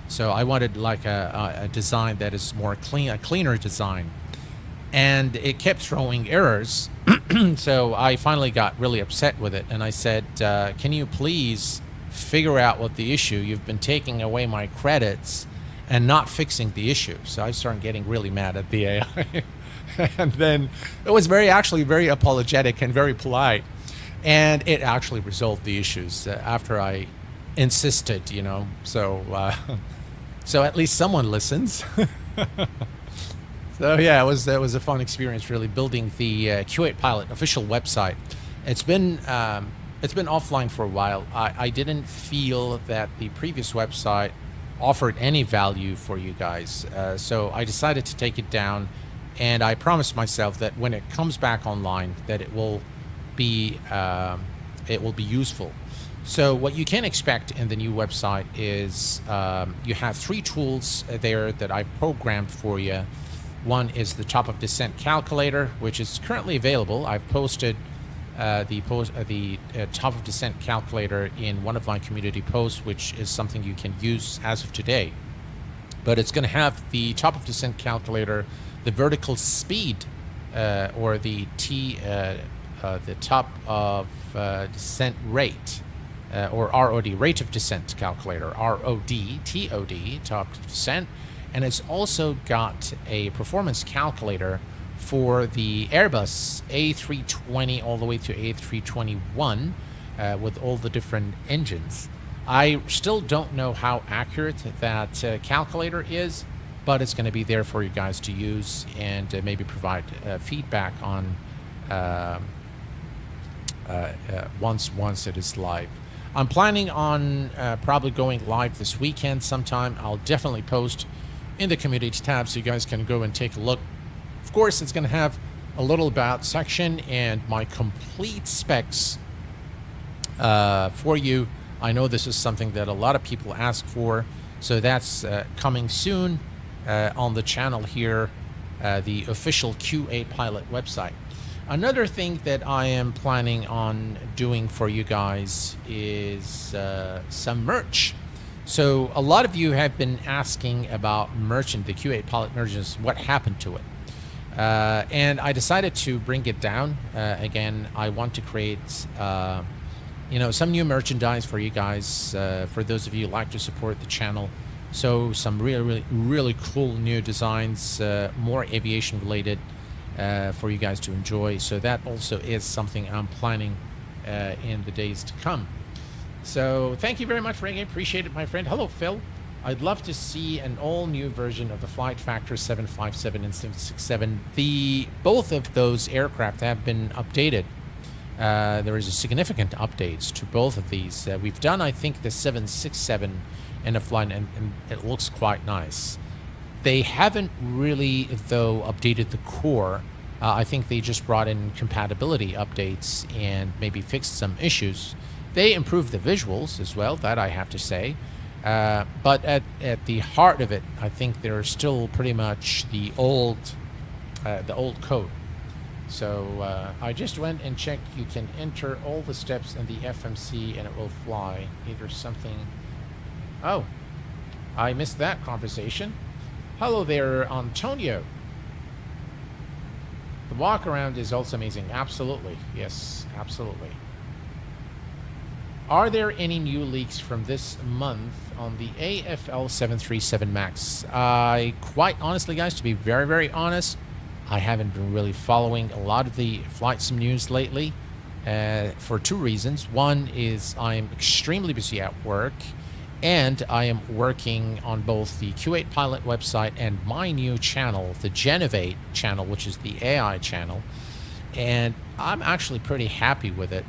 A: So I wanted like a design that is more a cleaner design, and it kept throwing errors. So I finally got really upset with it, and I said, "Can you please figure out what the issue? You've been taking away my credits and not fixing the issue." So I started getting really mad at the AI, and then it was actually very apologetic and very polite, and it actually resolved the issues after I insisted. So at least someone listens. So yeah, it was a fun experience really building the Q8 Pilot official website. It's been offline for a while. I didn't feel that the previous website offered any value for you guys, so I decided to take it down, and I promised myself that when it comes back online, that it will be useful. So what you can expect in the new website is you have 3 tools there that I've programmed for you. One is the top of descent calculator, which is currently available. I've posted the top of descent calculator in one of my community posts, which is something you can use as of today. But it's going to have the top of descent calculator, the vertical speed, or the top of descent rate, or ROD, rate of descent calculator, ROD, TOD, top of descent. And it's also got a performance calculator for the Airbus A320 all the way to A321 with all the different engines. I still don't know how accurate that calculator is, but it's going to be there for you guys to use and maybe provide feedback on once it is live. I'm planning on probably going live this weekend sometime. I'll definitely post in the community tab so you guys can go and take a look. Of course, it's going to have a little about section and my complete specs for you. I know this is something that a lot of people ask for, so that's coming soon on the channel here, the official QA Pilot website. Another thing that I am planning on doing for you guys is some merch. So a lot of you have been asking about merchant, the Q8 Pilot merchants, what happened to it. And I decided to bring it down. Again, I want to create, some new merchandise for you guys, for those of you who like to support the channel. So some really cool new designs, more aviation related, for you guys to enjoy. So that also is something I'm planning in the days to come. So thank you very much, Reggae. Appreciate it, my friend. Hello, Phil. I'd love to see an all-new version of the Flight Factor 757 and 767. Both of those aircraft have been updated. There is a significant updates to both of these. We've done, I think, the 767 in a flight, and it looks quite nice. They haven't really, though, updated the core. I think they just brought in compatibility updates and maybe fixed some issues. They improved the visuals as well, that I have to say. But at the heart of it, I think they're still pretty much the old code. So I just went and checked. You can enter all the steps in the FMC and it will fly. Either something... Oh, I missed that conversation. Hello there, Antonio. The walk around is also amazing. Absolutely. Yes, absolutely. Are there any new leaks from this month on the AFL 737 MAX? Quite honestly, guys, to be very honest, I haven't been really following a lot of the flight sim news lately for two reasons. One is I'm extremely busy at work, and I am working on both the Q8 Pilot website and my new channel, the Genovate channel, which is the AI channel. And I'm actually pretty happy with it.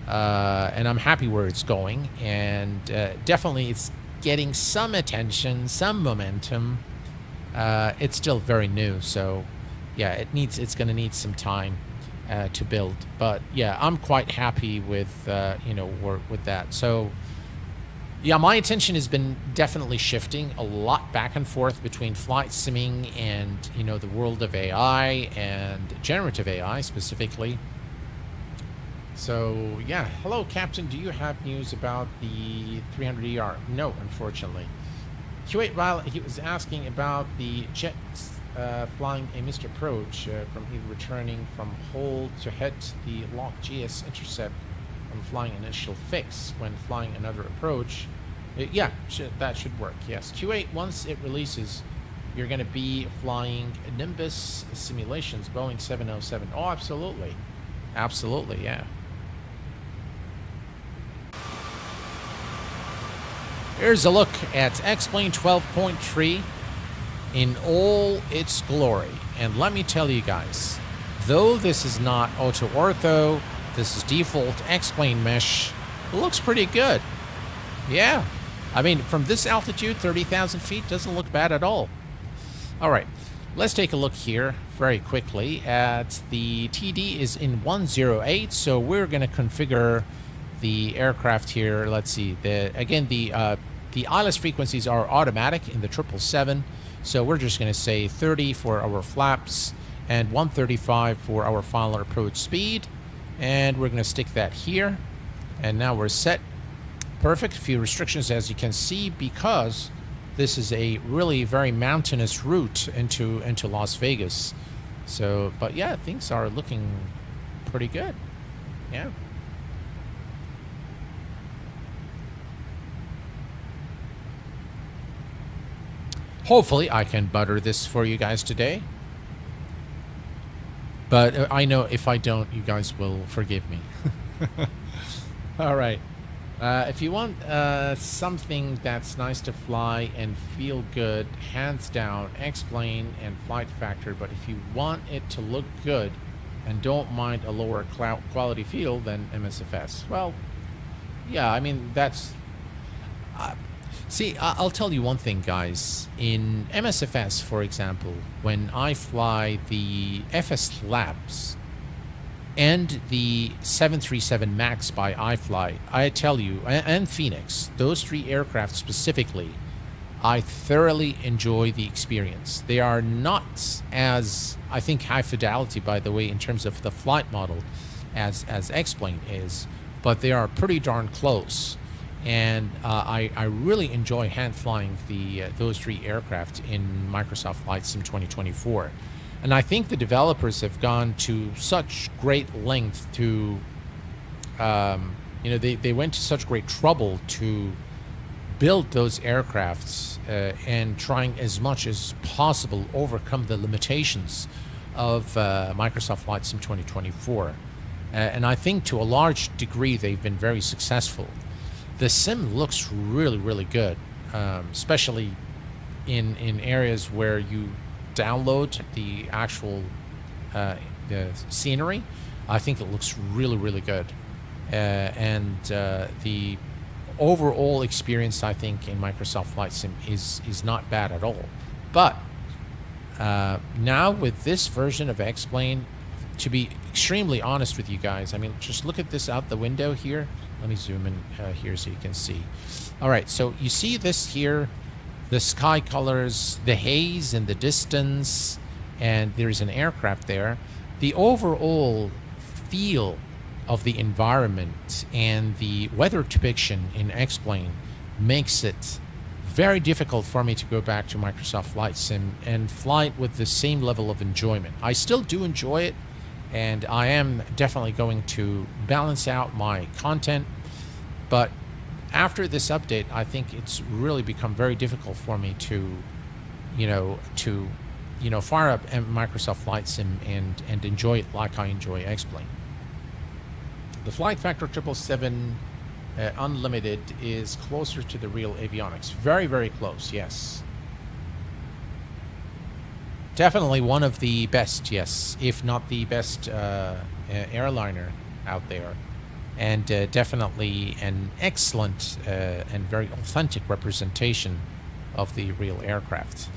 A: And I'm happy where it's going. And definitely it's getting some attention, some momentum. It's still very new. So, yeah, it's going to need some time to build. But, yeah, I'm quite happy with, with that. So... yeah, my attention has been definitely shifting a lot back and forth between flight simming and, the world of AI and generative AI specifically. So, yeah. Hello, Captain. Do you have news about the 300ER? No, unfortunately. Q8 Violet, he was asking about the jets flying a missed approach from either returning from hold to head the lock GS intercept from flying initial fix when flying another approach. That should work. Yes, Q8, once it releases, you're going to be flying Nimbus simulations, Boeing 707. Oh, absolutely. Absolutely, yeah. Here's a look at X-Plane 12.3 in all its glory. And let me tell you guys, though this is not auto-ortho, this is default X-Plane mesh, it looks pretty good. Yeah. I mean, from this altitude, 30,000 feet, doesn't look bad at all. All right. Let's take a look here very quickly at the TD is in 108. So we're going to configure the aircraft here. Let's see. The ILS frequencies are automatic in the 777. So we're just going to say 30 for our flaps and 135 for our final approach speed. And we're going to stick that here. And now we're set. Perfect. A few restrictions, as you can see, because this is a really very mountainous route into Las Vegas. So, but yeah, things are looking pretty good. Yeah. Hopefully I can butter this for you guys today. But I know if I don't, you guys will forgive me. All right. If you want something that's nice to fly and feel good, hands down, X-Plane and Flight Factor. But if you want it to look good and don't mind a lower quality feel, then MSFS. Well, yeah, I mean, that's... see, I'll tell you one thing, guys. In MSFS, for example, when I fly the FS Labs and the 737 MAX by iFly, I tell you, and Phoenix, those three aircraft specifically, I thoroughly enjoy the experience. They are not as, I think, high fidelity, by the way, in terms of the flight model as X-Plane is, but they are pretty darn close. And I really enjoy hand flying those three aircraft in Microsoft Flight Sim 2024. And I think the developers have gone to such great length to, they went to such great trouble to build those aircrafts and trying as much as possible overcome the limitations of Microsoft Flight Sim 2024. And I think to a large degree they've been very successful. The sim looks really, really good, especially in areas where you download the actual the scenery. I think it looks really, really good. And the overall experience, I think, in Microsoft Flight Sim is not bad at all. But now with this version of X-Plane, to be extremely honest with you guys, I mean, just look at this out the window here. Let me zoom in here so you can see. All right, so you see this here, the sky colors, the haze in the distance, and there's an aircraft there. The overall feel of the environment and the weather depiction in X-Plane makes it very difficult for me to go back to Microsoft Flight Sim and fly it with the same level of enjoyment. I still do enjoy it, and I am definitely going to balance out my content, but after this update, I think it's really become very difficult for me to fire up Microsoft Flight Sim and enjoy it like I enjoy X-Plane. The Flight Factor 777 Unlimited is closer to the real avionics. Very, very close, yes. Definitely one of the best, yes, if not the best airliner out there. And definitely an excellent and very authentic representation of the real aircraft.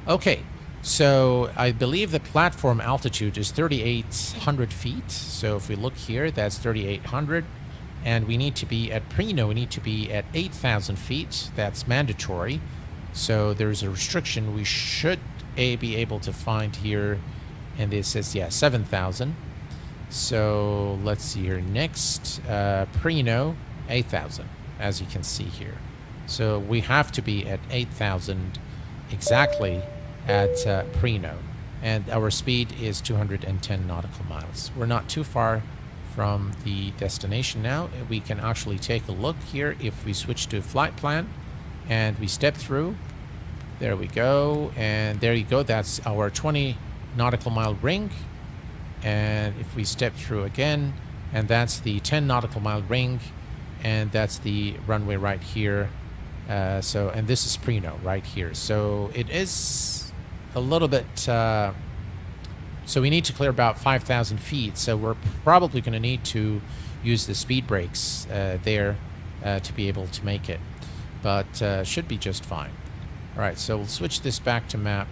A: Okay, so I believe the platform altitude is 3,800 feet. So if we look here, that's 3,800. And we need to be at Preno, we need to be at 8,000 feet. That's mandatory. So there's a restriction we should be able to find here, and it says 7,000. So let's see here. Next, Preno, 8,000, as you can see here. So we have to be at 8,000 exactly at Preno, and our speed is 210 nautical miles. We're not too far from the destination now. We can actually take a look here if we switch to flight plan and we step through. There we go, and there you go. That's our 20 nautical mile ring. And if we step through again, and that's the 10 nautical mile ring, and that's the runway right here. And this is Preno right here. So it is a little bit, so we need to clear about 5,000 feet. So we're probably going to need to use the speed brakes there to be able to make it, but should be just fine. All right, so we'll switch this back to map,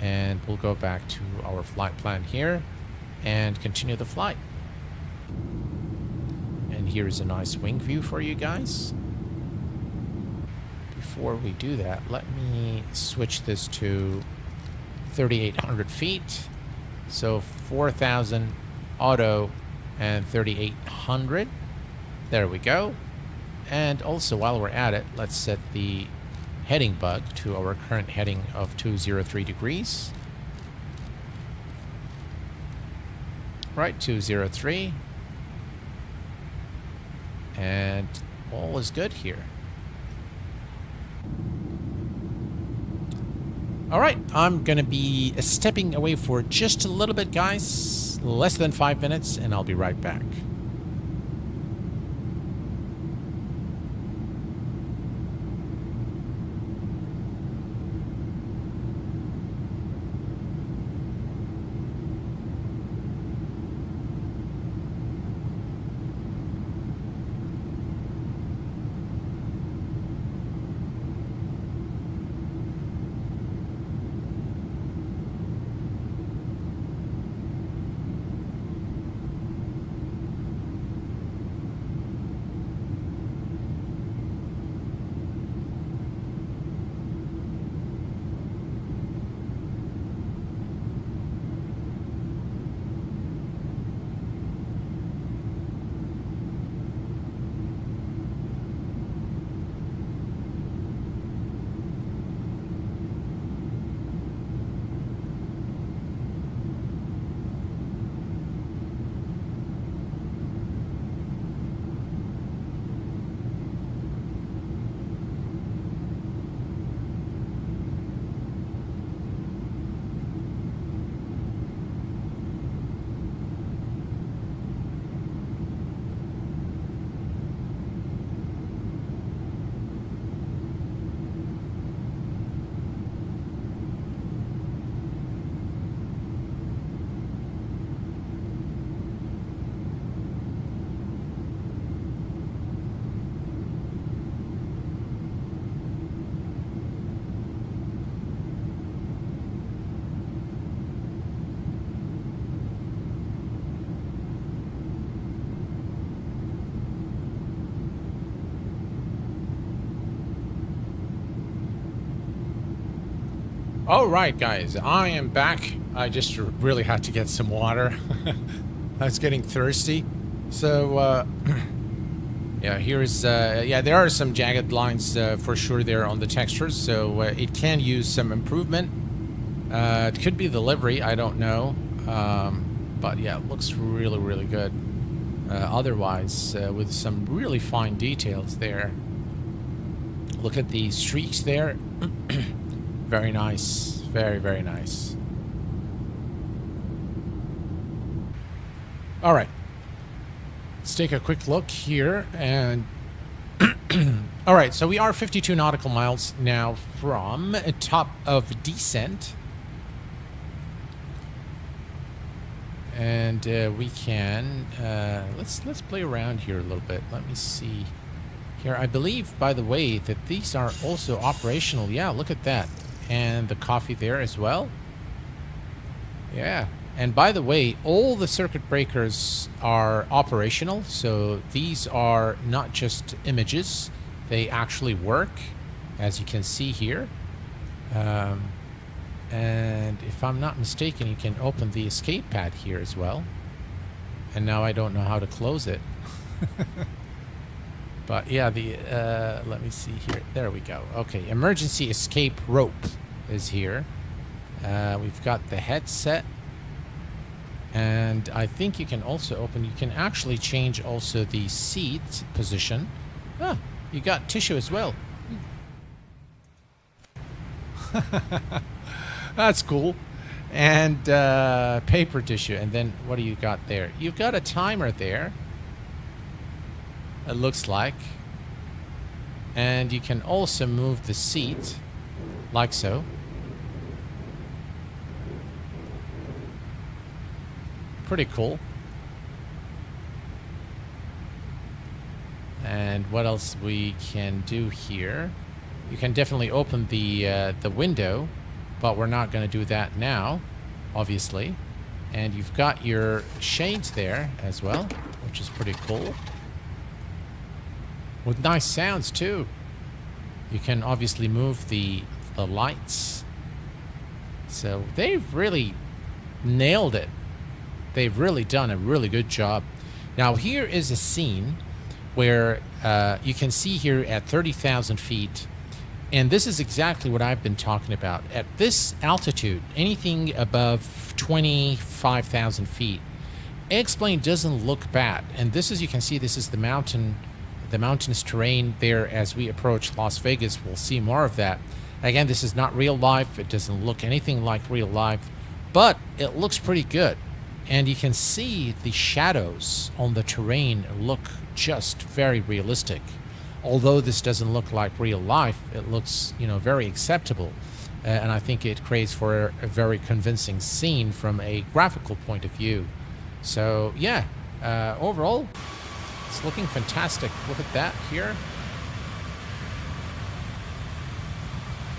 A: and we'll go back to our flight plan here and continue the flight. And here's a nice wing view for you guys. Before we do that, let me switch this to 3,800 feet. So 4,000 auto and 3,800. There we go. And also, while we're at it, let's set the heading bug to our current heading of 203 degrees. Right, 203. And all is good here. All right, I'm going to be stepping away for just a little bit, guys. Less than 5 minutes, and I'll be right back. All right, guys, I am back. I just really had to get some water. I was getting thirsty. So, yeah, here's, yeah, there are some jagged lines for sure there on the textures, so it can use some improvement. It could be the livery, I don't know. But yeah, it looks really, really good. Otherwise, with some really fine details there. Look at the streaks there. Very nice. Very, very nice. All right. Let's take a quick look here. And all right, so we are 52 nautical miles now from top of descent. And we can let's play around here a little bit. Let me see here. I believe, by the way, that these are also operational. Yeah, look at that. And the coffee there as well. Yeah. And by the way, all the circuit breakers are operational. So these are not just images. They actually work, as you can see here. And if I'm not mistaken, you can open the escape pad here as well. And now I don't know how to close it. But yeah, the let me see here. There we go. Okay, emergency escape rope is here. We've got the headset. And I think you can also open, you can actually change also the seat position. Ah, you got tissue as well. That's cool. And paper tissue. And then what do you got there? You've got a timer there. It looks like. And you can also move the seat like so. Pretty cool. And what else we can do here? You can definitely open the window, but we're not going to do that now, obviously. And you've got your shades there as well, which is pretty cool. With nice sounds too. You can obviously move the lights. So they've really nailed it. They've really done a really good job. Now here is a scene where you can see here at 30,000 feet, and this is exactly what I've been talking about. At this altitude, anything above 25,000 feet, X-plane doesn't look bad. And this, as you can see, this is the mountainous terrain there as we approach Las Vegas. We'll see more of that. Again, this is not real life. It doesn't look anything like real life, but it looks pretty good. And you can see the shadows on the terrain look just very realistic. Although this doesn't look like real life, it looks, you know, very acceptable. And I think it creates for a very convincing scene from a graphical point of view. So, yeah, overall, it's looking fantastic. Look at that here.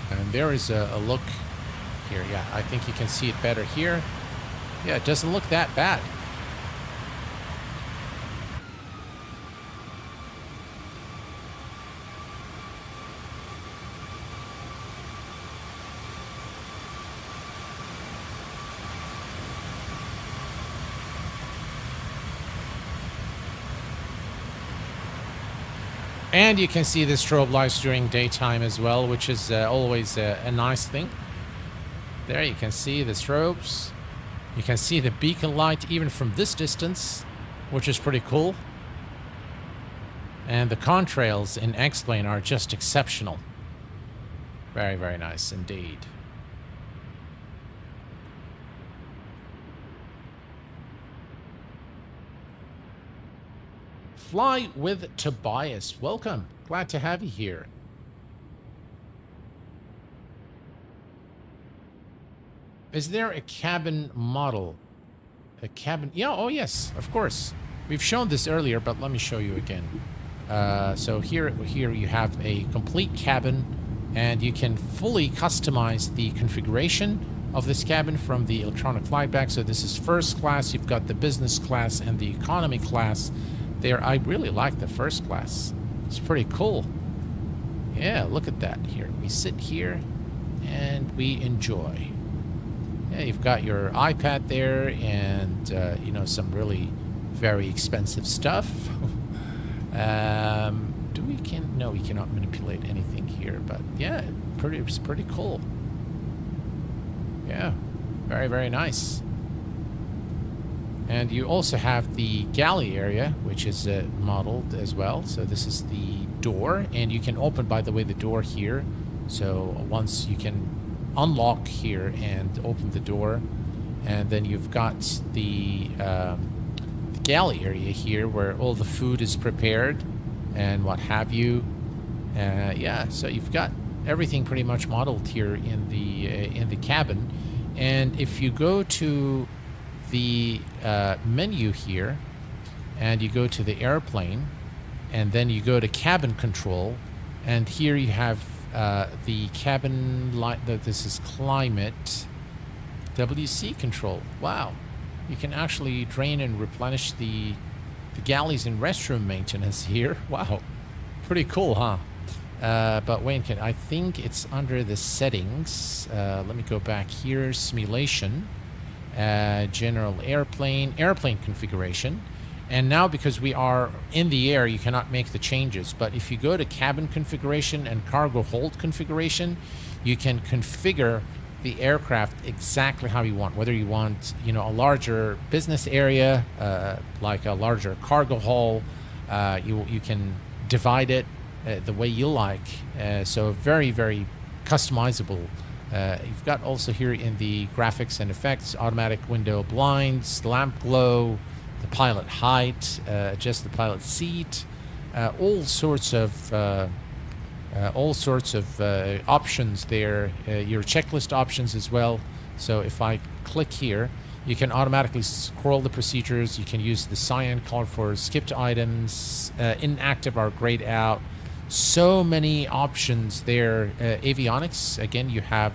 A: And there is a look here. Yeah, I think you can see it better here. Yeah, it doesn't look that bad. And you can see the strobe lights during daytime as well, which is always a nice thing. There you can see the strobes. You can see the beacon light even from this distance, which is pretty cool. And the contrails in X-plane are just exceptional. Very, very nice indeed. Fly with Tobias. Welcome. Glad to have you here. Is there a cabin model? A cabin? Yeah, oh yes, of course. We've shown this earlier, but let me show you again. So here you have a complete cabin, and you can fully customize the configuration of this cabin from the electronic flight bag. So this is first class. You've got the business class and the economy class. There, I really like the first class. It's pretty cool. Yeah, look at that here. We sit here and we enjoy. Yeah, you've got your iPad there and, you know, some really very expensive stuff. No, we cannot manipulate anything here, but yeah, it's pretty cool. Yeah, very, very nice. And you also have the galley area, which is modeled as well. So this is the door, and you can open, by the way, the door here. So once you can unlock here and open the door, and then you've got the galley area here where all the food is prepared and what have you. Yeah, so you've got everything pretty much modeled here in the cabin. And if you go to the menu here and you go to the airplane and then you go to cabin control, and here you have the cabin light. This is climate WC control. Wow, you can actually drain and replenish the galleys and restroom maintenance here. Wow, pretty cool, huh? But Wayne, I think it's under the settings. Let me go back here. Simulation. General airplane configuration. And now, because we are in the air, you cannot make the changes. But if you go to cabin configuration and cargo hold configuration, you can configure the aircraft exactly how you want. Whether you want, you know, a larger business area, like a larger cargo hall, you can divide it the way you like. So very, very customizable. You've got also here in the graphics and effects, automatic window blinds, lamp glow, the pilot height, adjust the pilot seat, all sorts of options there. Your checklist options as well. So if I click here, you can automatically scroll the procedures. You can use the cyan color for skipped items, inactive or grayed out. So many options there. Avionics, again, you have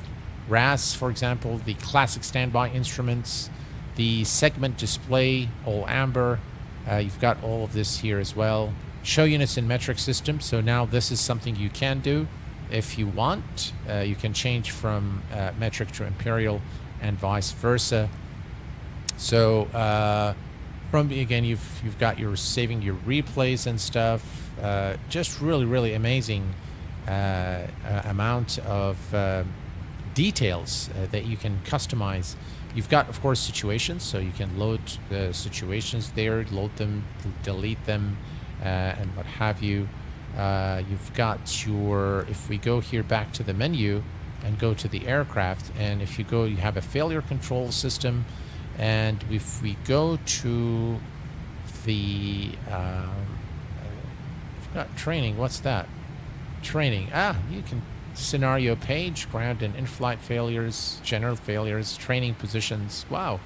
A: RAS, for example, the classic standby instruments, the segment display, all amber. You've got all of this here as well. Show units in metric system. So now this is something you can do if you want. You can change from metric to imperial and vice versa. So from again, you've got your saving your replays and stuff. Just really amazing amount of details that you can customize. You've got, of course, situations, so you can load the situations there, load them, delete them, and what have you. You've got your, if we go here back to the menu and go to the aircraft, and if you go, you have a failure control system, and if we go to the, we've got training, what's that? Training, you can, scenario page, ground and in-flight failures, general failures, training positions. Wow,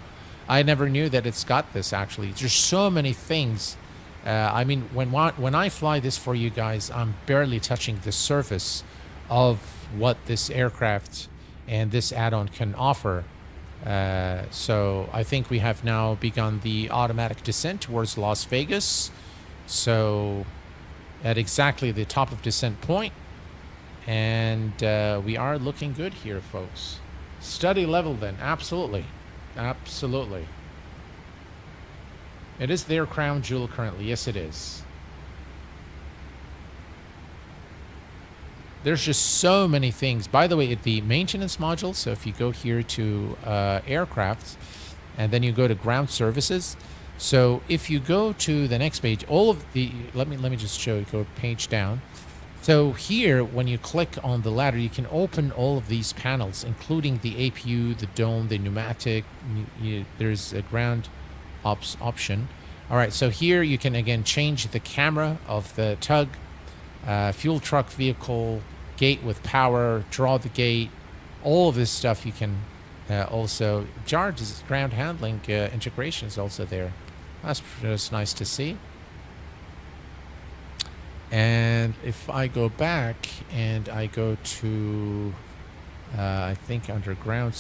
A: I never knew that it's got this actually. There's so many things. I mean, when I fly this for you guys, I'm barely touching the surface of what this aircraft and this add-on can offer. So I think we have now begun the automatic descent towards Las Vegas. So at exactly the top of descent point. And we are looking good here, folks. Study level then, absolutely. Absolutely. It is their crown jewel currently. Yes, it is. There's just so many things. By the way, the maintenance module, so if you go here to aircraft, and then you go to ground services. So if you go to the next page, all of the, let me just show you, go page down. So here, when you click on the ladder, you can open all of these panels, including the APU, the dome, the pneumatic. There's a ground ops option. All right, so here you can again change the camera of the tug, fuel truck vehicle, gate with power, draw the gate, all of this stuff you can also. Jar's ground handling integration is also there. That's just nice to see. And if I go back and I go to, I think under ground,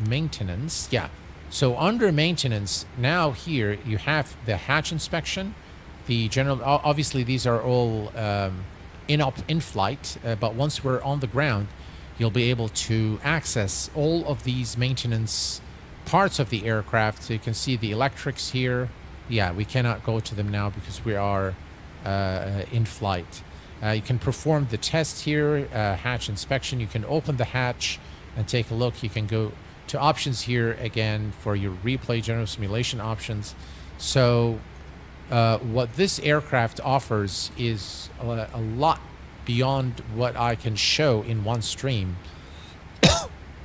A: maintenance. Yeah. So under maintenance, now here you have the hatch inspection, the general, obviously these are all in flight, but once we're on the ground, you'll be able to access all of these maintenance parts of the aircraft. So you can see the electrics here. Yeah, we cannot go to them now because we are in flight. You can perform the test here, hatch inspection. You can open the hatch and take a look. You can go to options here again for your replay general simulation options. So what this aircraft offers is a lot beyond what I can show in one stream.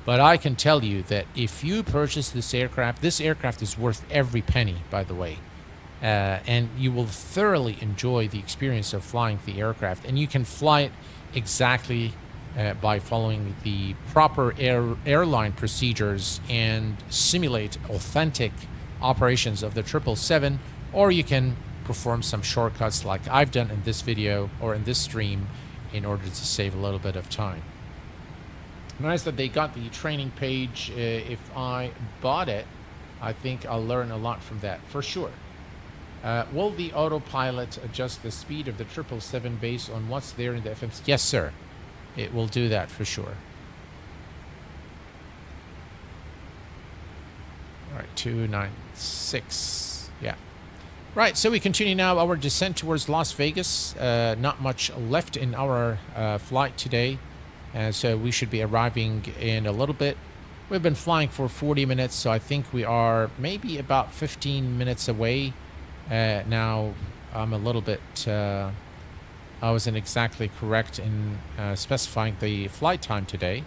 A: But I can tell you that if you purchase this aircraft is worth every penny, by the way. And you will thoroughly enjoy the experience of flying the aircraft. And you can fly it exactly by following the proper airline procedures and simulate authentic operations of the 777, or you can perform some shortcuts like I've done in this video or in this stream in order to save a little bit of time. Nice that they got the training page. If I bought it, I think I'll learn a lot from that, for sure. Will the autopilot adjust the speed of the 777 based on what's there in the FMC? Yes, sir. It will do that for sure. All right, 296. Yeah. Right, so we continue now our descent towards Las Vegas. Not much left in our flight today. So we should be arriving in a little bit. We've been flying for 40 minutes, so I think we are maybe about 15 minutes away. Now, I'm a little bit, I wasn't exactly correct in specifying the flight time today.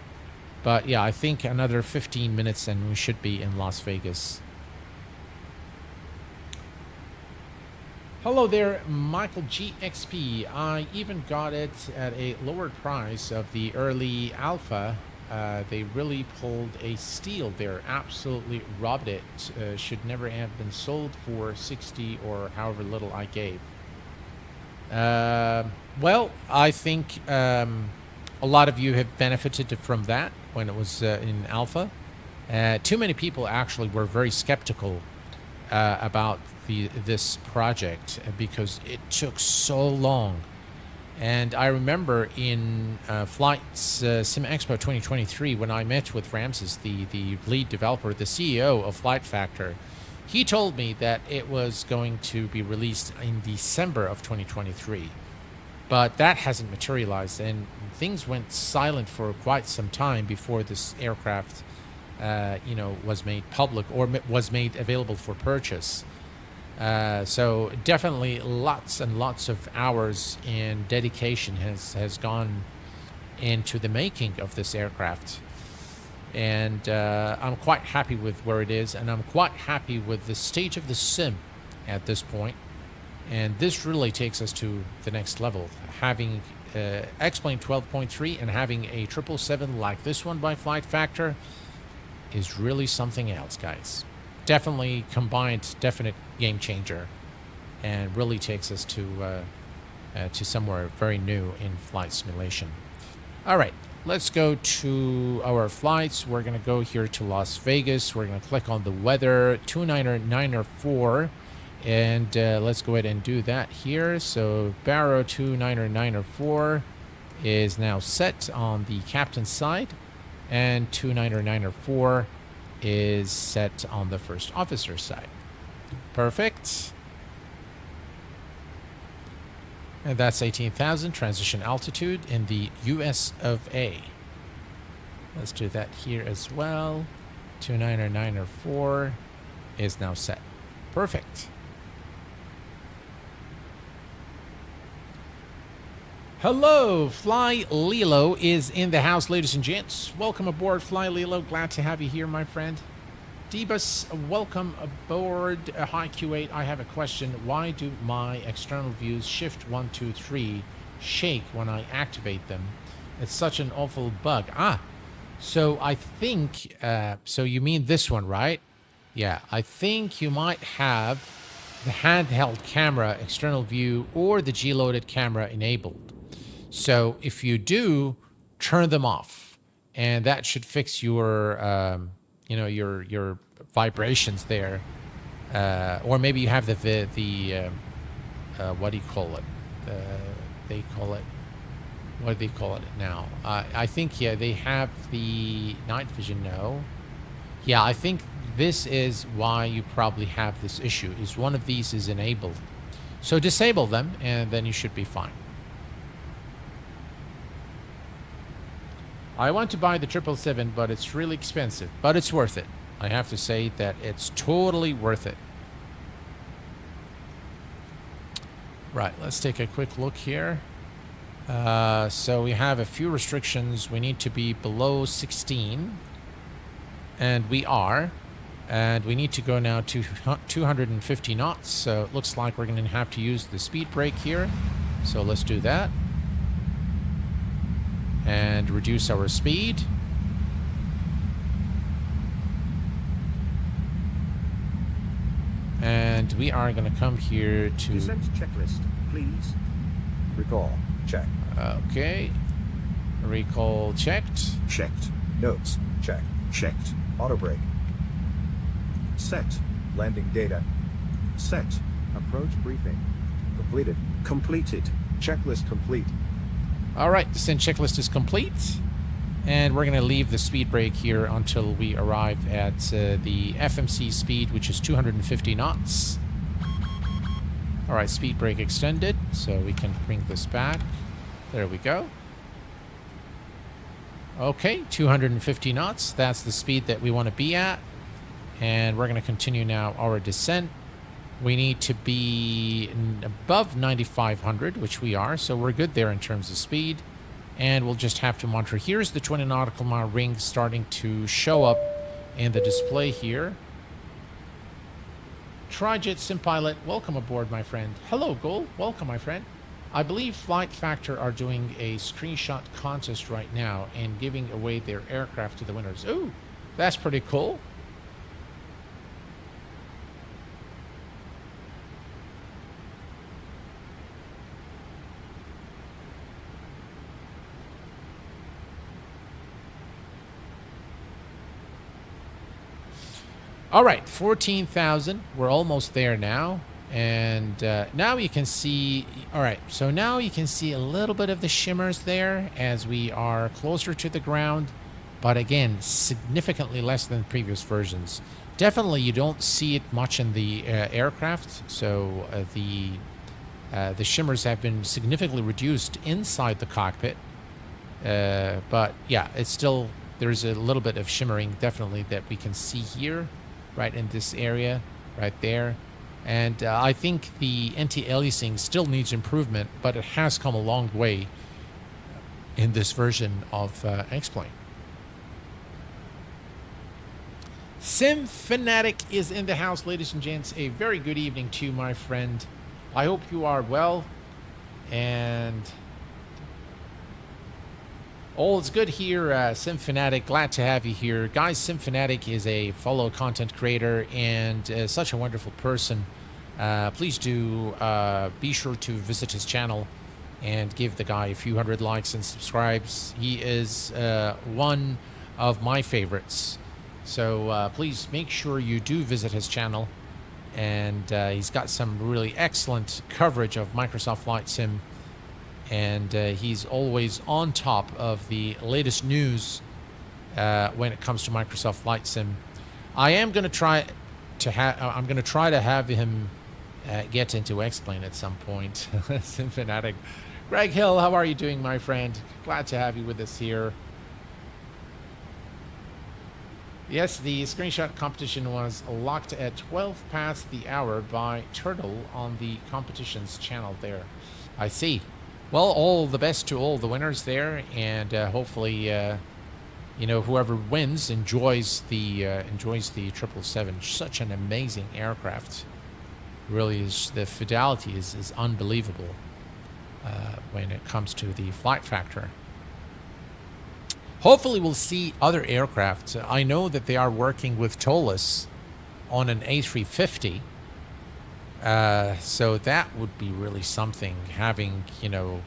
A: But yeah, I think another 15 minutes and we should be in Las Vegas. Hello there, Michael GXP. I even got it at a lower price of the early alpha. They really pulled a steal there, absolutely robbed it. Should never have been sold for 60 or however little I gave. Well, I think a lot of you have benefited from that when it was in alpha. Too many people actually were very skeptical about this project because it took so long. And I remember in Flights Sim Expo 2023 when I met with Ramses, the lead developer, the CEO of Flight Factor, He told me that it was going to be released in December of 2023, but that hasn't materialized, and things went silent for quite some time before this aircraft, was made public or was made available for purchase. So definitely lots and lots of hours and dedication has gone into the making of this aircraft. And I'm quite happy with where it is, and I'm quite happy with the state of the sim at this point. And this really takes us to the next level. Having X-Plane 12.3 and having a 777 like this one by Flight Factor is really something else, guys. Definitely combined, definite game changer, and really takes us to somewhere very new in flight simulation. All right, let's go to our flights. We're going to go here to Las Vegas. We're going to click on the weather, 29904, and let's go ahead and do that here. So Barrow 29904 is now set on the captain's side, and 29904 is set on the first officer's side. Perfect. And that's 18,000 transition altitude in the US of A. Let's do that here as well. 29904 is now set. Perfect. Hello, Fly Lilo is in the house, ladies and gents. Welcome aboard, Fly Lilo. Glad to have you here, my friend. Debus, welcome aboard. Hi, Q8. I have a question. Why do my external views shift 1, 2, 3 shake when I activate them? It's such an awful bug. So I think, so you mean this one, right? Yeah, I think you might have the handheld camera external view or the G-loaded camera enabled. So if you do, turn them off, and that should fix your, your vibrations there. Or maybe you have the what do you call it? They call it, what do they call it now? I think, yeah, they have the night vision now. Yeah, I think this is why you probably have this issue, is one of these is enabled. So disable them, and then you should be fine. I want to buy the 777, but it's really expensive. But it's worth it. I have to say that it's totally worth it. Right, let's take a quick look here. So we have a few restrictions. We need to be below 16. And we are. And we need to go now to 250 knots. So it looks like we're going to have to use the speed brake here. So let's do that. And reduce our speed. And we are going to come here to...
B: Descent checklist, please.
E: Recall. Check.
A: Okay. Recall checked.
B: Checked.
E: Notes. Check.
B: Checked.
E: Auto brake.
B: Set.
E: Landing data.
B: Set.
E: Approach briefing. Completed.
B: Completed.
E: Checklist complete.
A: All right, descent checklist is complete. And we're going to leave the speed brake here until we arrive at the FMC speed, which is 250 knots. All right, speed brake extended, so we can bring this back. There we go. Okay, 250 knots. That's the speed that we want to be at. And we're going to continue now our descent. We need to be above 9,500, which we are, so we're good there in terms of speed. And we'll just have to monitor. Here's the 20 nautical mile ring starting to show up in the display here. Trijet Simpilot, welcome aboard, my friend. Hello, Goal. Welcome, my friend. I believe Flight Factor are doing a screenshot contest right now and giving away their aircraft to the winners. Ooh, that's pretty cool. All right, 14,000. We're almost there now. And now you can see, all right, so now you can see a little bit of the shimmers there as we are closer to the ground. But again, significantly less than previous versions. Definitely, you don't see it much in the aircraft. So the shimmers have been significantly reduced inside the cockpit. But yeah, it's still, there's a little bit of shimmering definitely that we can see here, right in this area, right there. And I think the anti-aliasing still needs improvement, but it has come a long way in this version of X-Plane. Sim Fanatic is in the house, ladies and gents. A very good evening to you, my friend. I hope you are well, and all is good here. Sim Fanatic, glad to have you here. Guys, Sim Fanatic is a fellow content creator and such a wonderful person. Please do be sure to visit his channel and give the guy a few hundred likes and subscribes. He is one of my favorites. So please make sure you do visit his channel. And he's got some really excellent coverage of Microsoft Flight Sim. And he's always on top of the latest news when it comes to Microsoft Flight Sim. I am going to try to have him get into X-Plane at some point. Sim Fanatic. Greg Hill, how are you doing, my friend? Glad to have you with us here. Yes, the screenshot competition was locked at 12 past the hour by Turtle on the competitions channel there. I see. Well, all the best to all the winners there, and hopefully, you know, whoever wins enjoys the 777. Such an amazing aircraft. Really is. The fidelity is unbelievable when it comes to the flight factor. Hopefully we'll see other aircraft. I know that they are working with Tolis on an A350. So that would be really something, having, you know,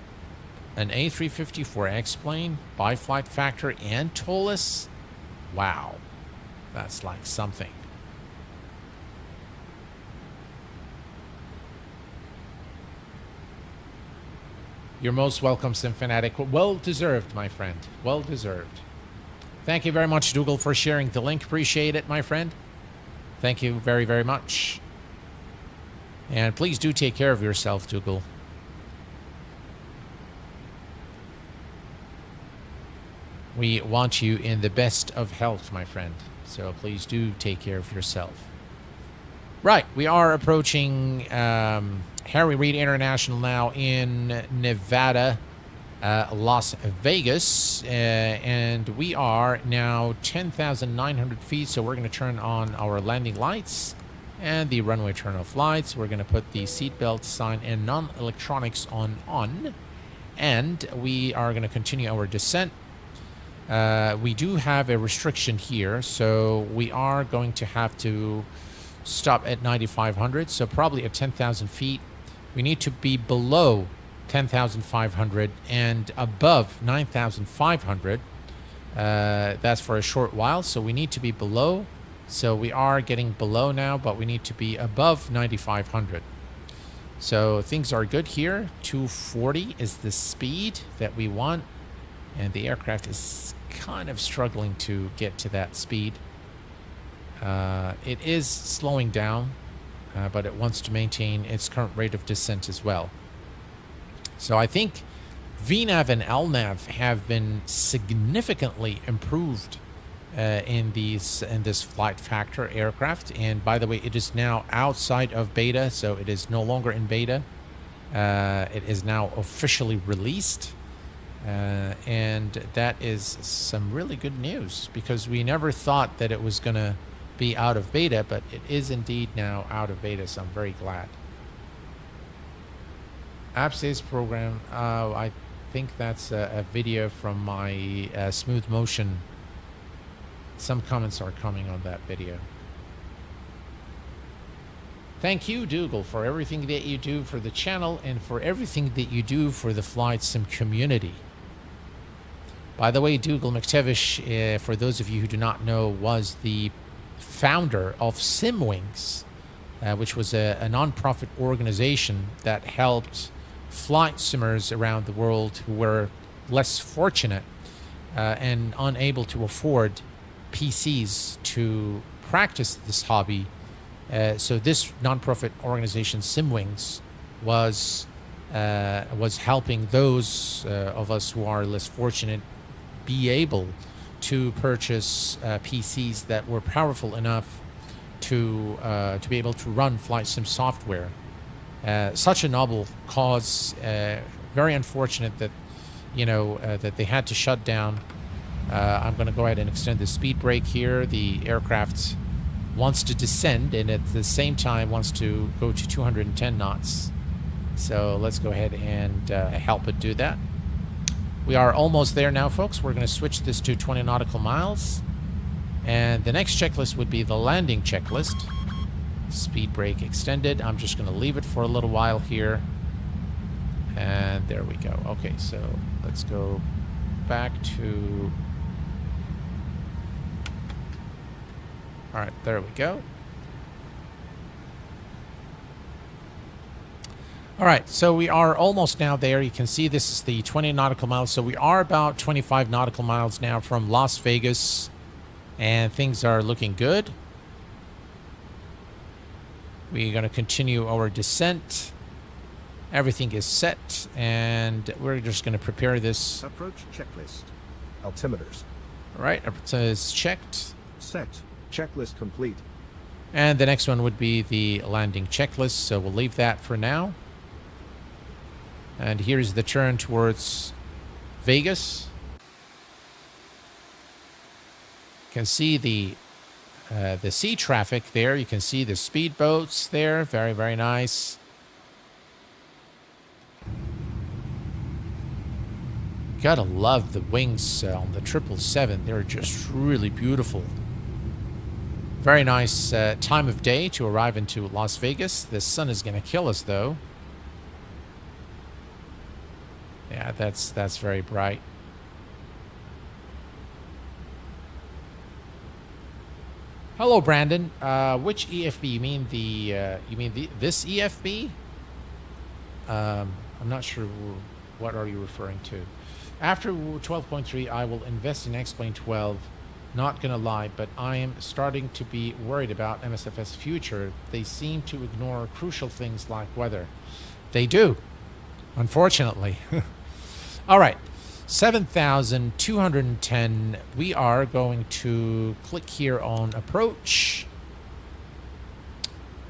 A: an A350 for X-Plane, bi-flight factor, and Tolis. Wow. That's like something. You're most welcome, Sim Fanatic. Well deserved, my friend. Well deserved. Thank you very much, Dougal, for sharing the link. Appreciate it, my friend. Thank you very, very much. And please do take care of yourself, Dougal. We want you in the best of health, my friend. So please do take care of yourself. Right, we are approaching Harry Reid International now in Nevada, Las Vegas, and we are now 10,900 feet, so we're going to turn on our landing lights and the runway turn-off lights. We're going to put the seatbelt sign and non-electronics on, and we are going to continue our descent. We do have a restriction here, so we are going to have to stop at 9,500, so probably at 10,000 feet. We need to be below 10,500 and above 9,500. That's for a short while, so we need to be below. So we are getting below now, but we need to be above 9,500. So things are good here. 240 is the speed that we want, and the aircraft is kind of struggling to get to that speed. It is slowing down, but it wants to maintain its current rate of descent as well. So I think VNAV and LNAV have been significantly improved in this flight factor aircraft. And by the way, it is now outside of beta, so it is no longer in beta. It is now officially released. And that is some really good news, because we never thought that it was going to be out of beta, but it is indeed now out of beta, so I'm very glad. App saves program. I think that's a video from my smooth motion. Some comments are coming on that video. Thank you, Dougal, for everything that you do for the channel and for everything that you do for the Flight Sim community. By the way, Dougal McTavish, for those of you who do not know, was the founder of SimWings, which was a non-profit organization that helped flight simmers around the world who were less fortunate and unable to afford PCs to practice this hobby. So this nonprofit organization, Simwings, was helping those of us who are less fortunate be able to purchase PCs that were powerful enough to be able to run flight sim software. Such a noble cause. Very unfortunate that that they had to shut down. I'm going to go ahead and extend the speed brake here. The aircraft wants to descend and at the same time wants to go to 210 knots. So let's go ahead and help it do that. We are almost there now, folks. We're going to switch this to 20 nautical miles. And the next checklist would be the landing checklist. Speed brake extended. I'm just going to leave it for a little while here. And there we go. Okay, so let's go back to... All right, there we go. All right, so we are almost now there. You can see this is the 20 nautical miles. So we are about 25 nautical miles now from Las Vegas, and things are looking good. We're going to continue our descent. Everything is set, and we're just going to prepare this.
B: Approach checklist.
E: Altimeters.
A: All right, it is checked.
B: Set.
E: Checklist complete.
A: And the next one would be the landing checklist, so we'll leave that for now. And here's the turn towards Vegas. You can see the sea traffic there. You can see the speedboats there. Very, very nice. Gotta love the wings on the 777. They're just really beautiful. Very nice time of day to arrive into Las Vegas. The sun is going to kill us, though. Yeah, that's very bright. Hello, Brandon. Which EFB? You mean this EFB? I'm not sure. What are you referring to? After 12.3, I will invest in X-Plane 12. Not gonna lie, but I am starting to be worried about MSF's future. They seem to ignore crucial things like weather. They do, unfortunately. All right, 7,210. We are going to click here on approach.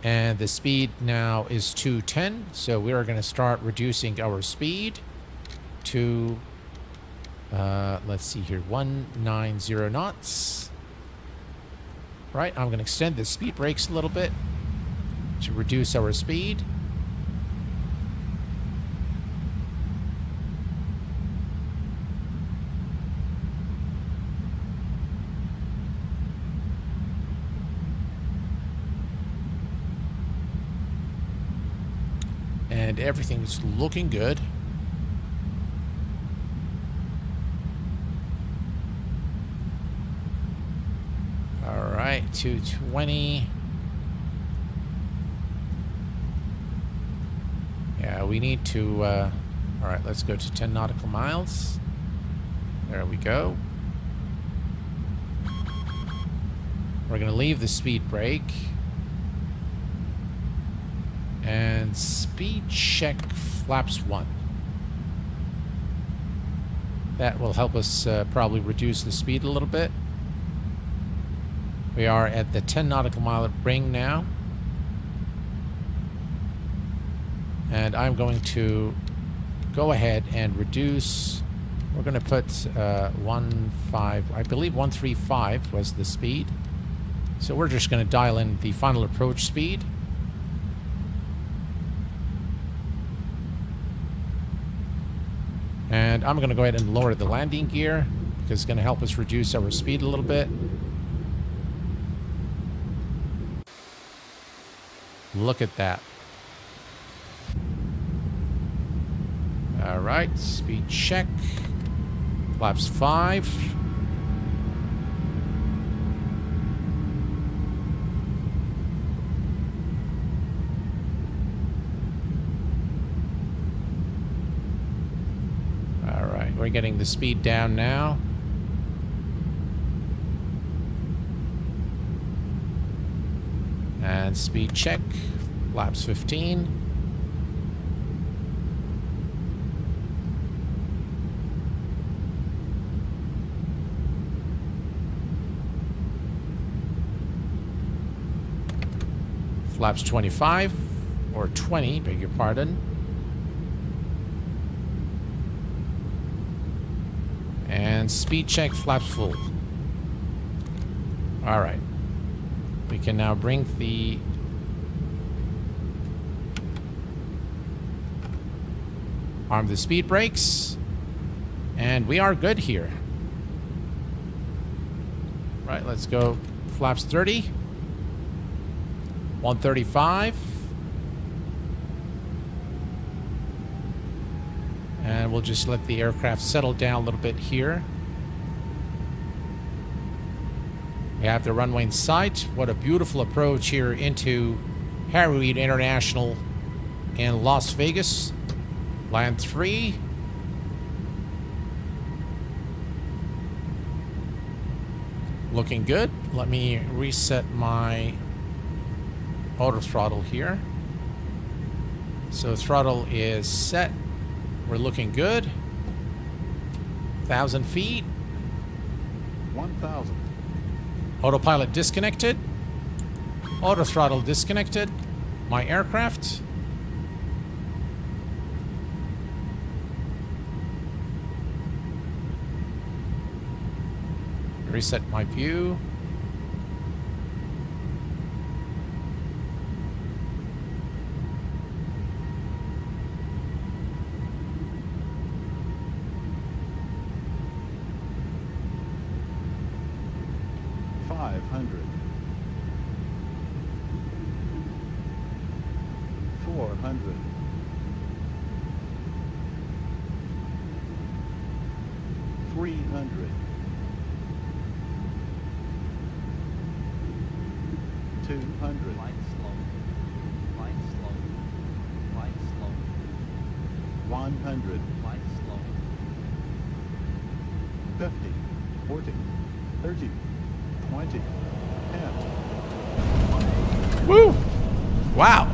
A: And the speed now is 210. So we are going to start reducing our speed to... let's see here, 190 knots. Right, I'm going to extend the speed brakes a little bit to reduce our speed. And everything's looking good. All right, 220. Yeah, we need to, all right, let's go to 10 nautical miles. There we go. We're going to leave the speed brake. And speed check flaps 1. That will help us probably reduce the speed a little bit. We are at the 10 nautical mile ring now. And I'm going to go ahead and reduce. We're going to put 1.5, I believe 135 was the speed. So we're just going to dial in the final approach speed. And I'm going to go ahead and lower the landing gear because it's going to help us reduce our speed a little bit. Look at that. All right, speed check. Flaps 5. All right, we're getting the speed down now. And speed check, flaps 15. Flaps 25, or 20, beg your pardon. And speed check, flaps full. All right. We can now bring the arm the speed brakes, and we are good here. Right, let's go flaps 30, 135, and we'll just let the aircraft settle down a little bit here. We have the runway in sight. What a beautiful approach here into Harry Reid International in Las Vegas. Land 3. Looking good. Let me reset my auto throttle here. So throttle is set. We're looking good. 1,000 feet.
E: 1,000.
A: Autopilot disconnected. Auto throttle disconnected. My aircraft. Reset my view. Woo! Wow.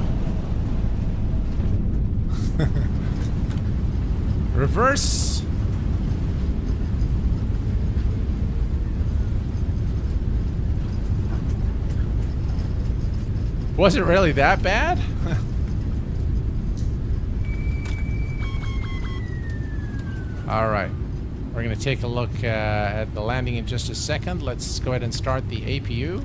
A: Reverse. Was it really that bad? All right. We're going to take a look at the landing in just a second. Let's go ahead and start the APU.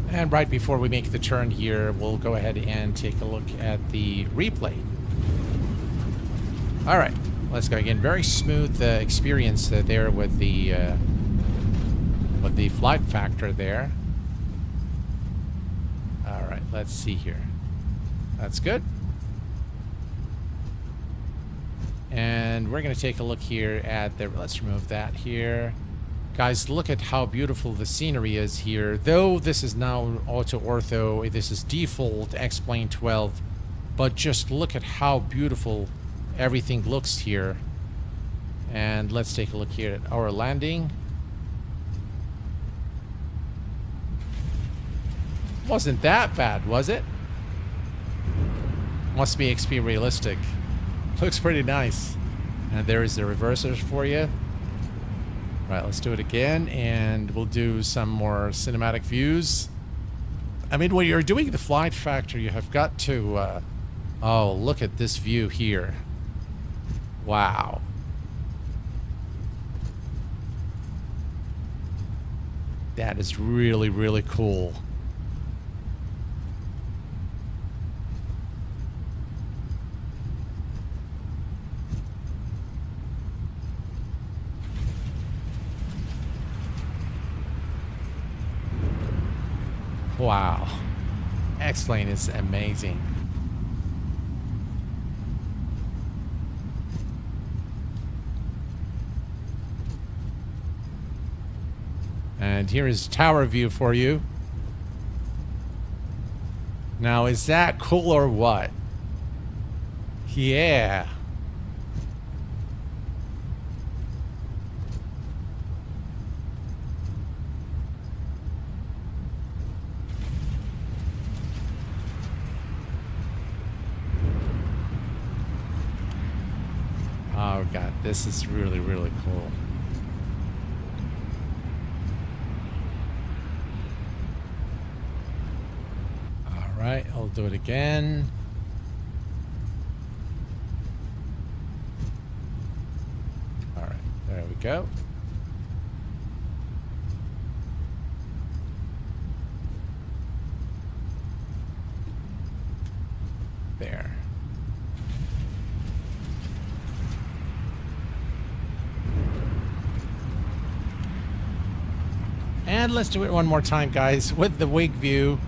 A: And right before we make the turn here, we'll go ahead and take a look at the replay. All right, let's go again. Very smooth experience there with the flight factor there. All right, let's see here. That's good. And we're going to take a look here at the... Let's remove that here. Guys, look at how beautiful the scenery is here. Though this is now auto-ortho, this is default X-Plane 12. But just look at how beautiful everything looks here. And let's take a look here at our landing. Wasn't that bad, was it? Must be XP realistic. Looks pretty nice. And there is the reversers for you. Right, let's do it again, and we'll do some more cinematic views. I mean, when you're doing the flight factor, you have got to... oh, look at this view here. Wow. That is really, really cool. Wow. X-Plane is amazing. And here is tower view for you. Now, is that cool or what? Yeah. This is really, really cool. All right, I'll do it again. All right, there we go. There. And let's do it one more time, guys, with the wing view.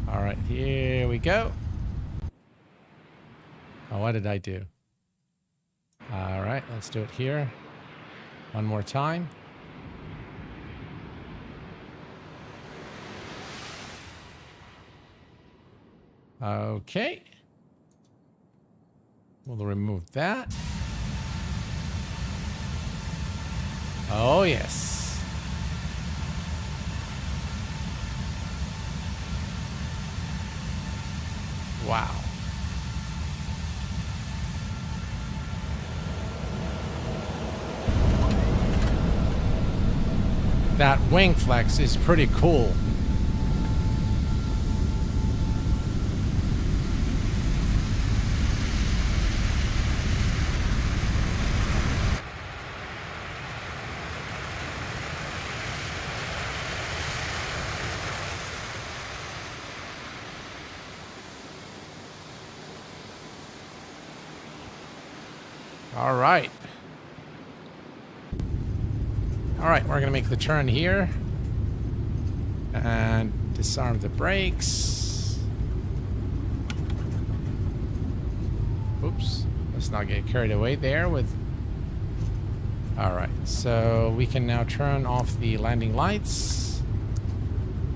A: All right, here we go. Oh, what did I do? All right, let's do it here. One more time. Okay. We'll remove that. Oh, yes. Wow. That wing flex is pretty cool. All right. All right, we're going to make the turn here. And disarm the brakes. Oops. Let's not get carried away there with... All right, so we can now turn off the landing lights.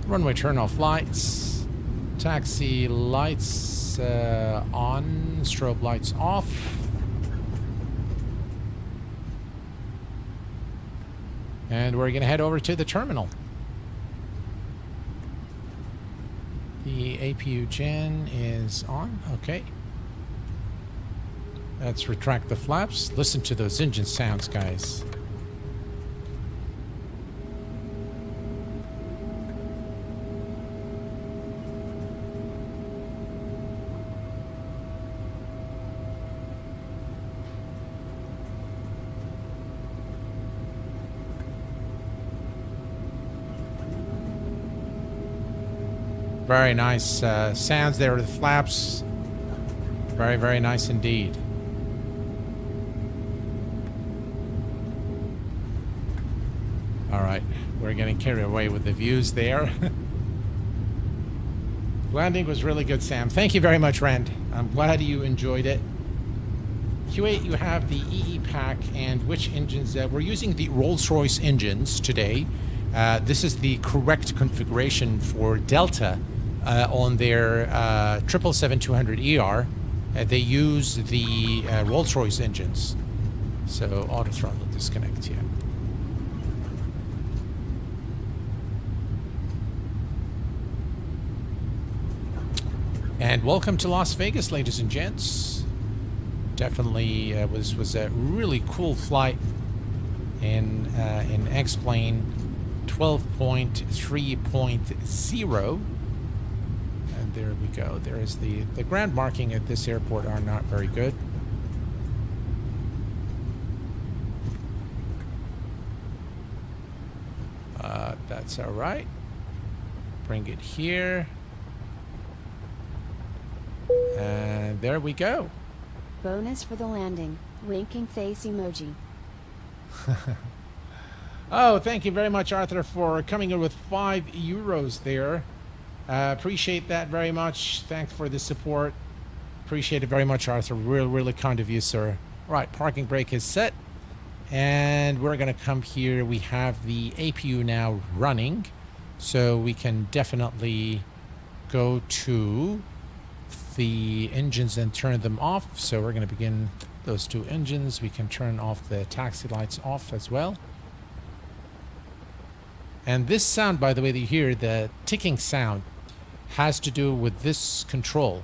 A: Runway turn off lights. Taxi lights on. Strobe lights off. And we're going to head over to the terminal. The APU gen is on. Okay. Let's retract the flaps. Listen to those engine sounds, guys. Very nice sounds there with the flaps. Very, very nice indeed. All right, we're getting carried away with the views there. Landing was really good, Sam. Thank you very much, Rand. I'm glad you enjoyed it. Q8, you have the EE pack and which engines? We're using the Rolls-Royce engines today. This is the correct configuration for Delta. On their 777-200ER, they use the Rolls-Royce engines. So auto throttle disconnect, yeah. And welcome to Las Vegas, ladies and gents. Definitely was a really cool flight in X-Plane 12.3.0. There we go. There is the ground marking at this airport are not very good. That's all right. Bring it here. And there we go.
F: Bonus for the landing. Winking face emoji.
A: Oh, thank you very much, Arthur, for coming in with €5 there. Appreciate that very much. Thanks for the support. Appreciate it very much, Arthur. Really kind of you, sir. All right, parking brake is set. And we're going to come here. We have the APU now running. So we can definitely go to the engines and turn them off. So we're going to begin those two engines. We can turn off the taxi lights off as well. And this sound, by the way, that you hear, the ticking sound, has to do with this control.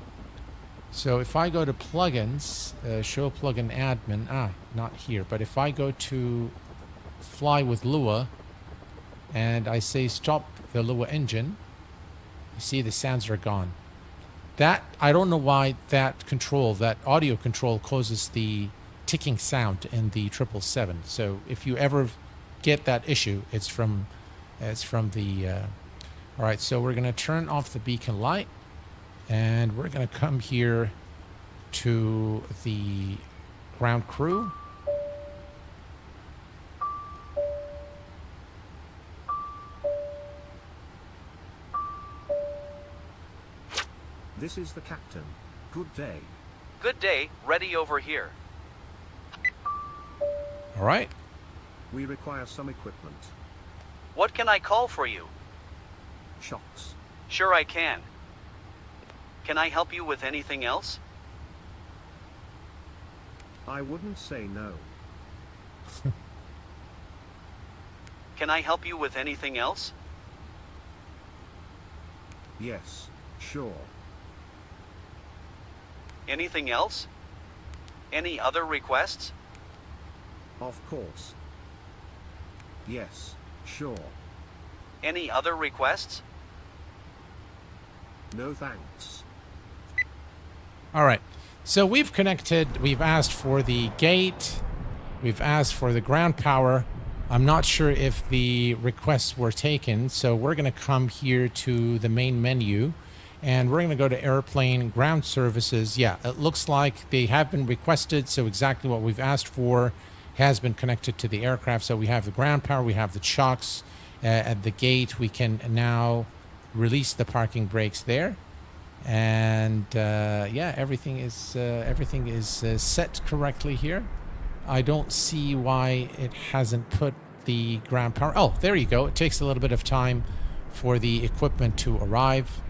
A: So if I go to plugins, show plugin admin, not here, but if I go to fly with Lua and I say stop the Lua engine, you see the sounds are gone. That, I don't know why that control, that audio control causes the ticking sound in the 777. So if you ever get that issue, it's from the, all right, so we're going to turn off the beacon light and we're going to come here to the ground crew.
B: This is the captain. Good day.
D: Good day, ready over here.
A: All right.
B: We require some equipment.
D: What can I call for you?
B: Shocks.
D: Sure I can. Can I help you with anything else?
B: I wouldn't say no.
D: Can I help you with anything else?
B: Yes, sure.
D: Anything else? Any other requests?
B: Of course. Yes, sure.
D: Any other requests?
B: No thanks.
A: All right. So we've connected, we've asked for the gate, we've asked for the ground power. I'm not sure if the requests were taken, so we're going to come here to the main menu and we're going to go to airplane ground services. Yeah, it looks like they have been requested, so exactly what we've asked for has been connected to the aircraft. So we have the ground power, we have the chocks at the gate. We can now release the parking brakes there. And yeah, everything is set correctly here. I don't see why it hasn't put the ground power. Oh, there you go. It takes a little bit of time for the equipment to arrive.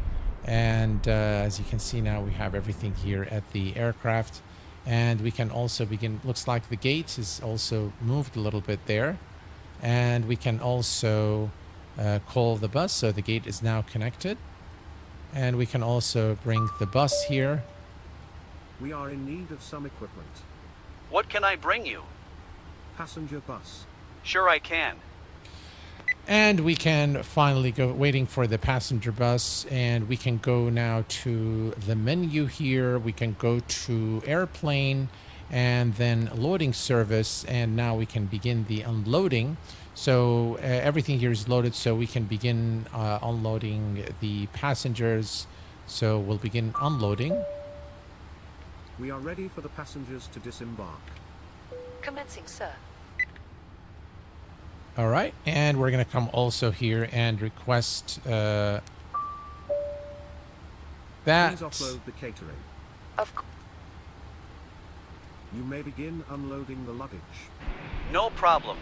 A: And as you can see now, we have everything here at the aircraft. And we can also begin, looks like the gate is also moved a little bit there. And we can also call the bus. So the gate is now connected. And we can also bring the bus here.
B: We are in need of some equipment.
D: What can I bring you?
B: Passenger bus.
D: Sure I can.
A: And we can finally go, waiting for the passenger bus, and we can go now to the menu here. We can go to airplane and then loading service, and now we can begin the unloading. So everything here is loaded, so we can begin unloading the passengers. So we'll begin unloading.
B: We are ready for the passengers to disembark.
C: Commencing, sir.
A: All right, and we're going to come also here and request that.
B: Please offload the catering.
C: Of course.
B: You may begin unloading the luggage.
D: No problem.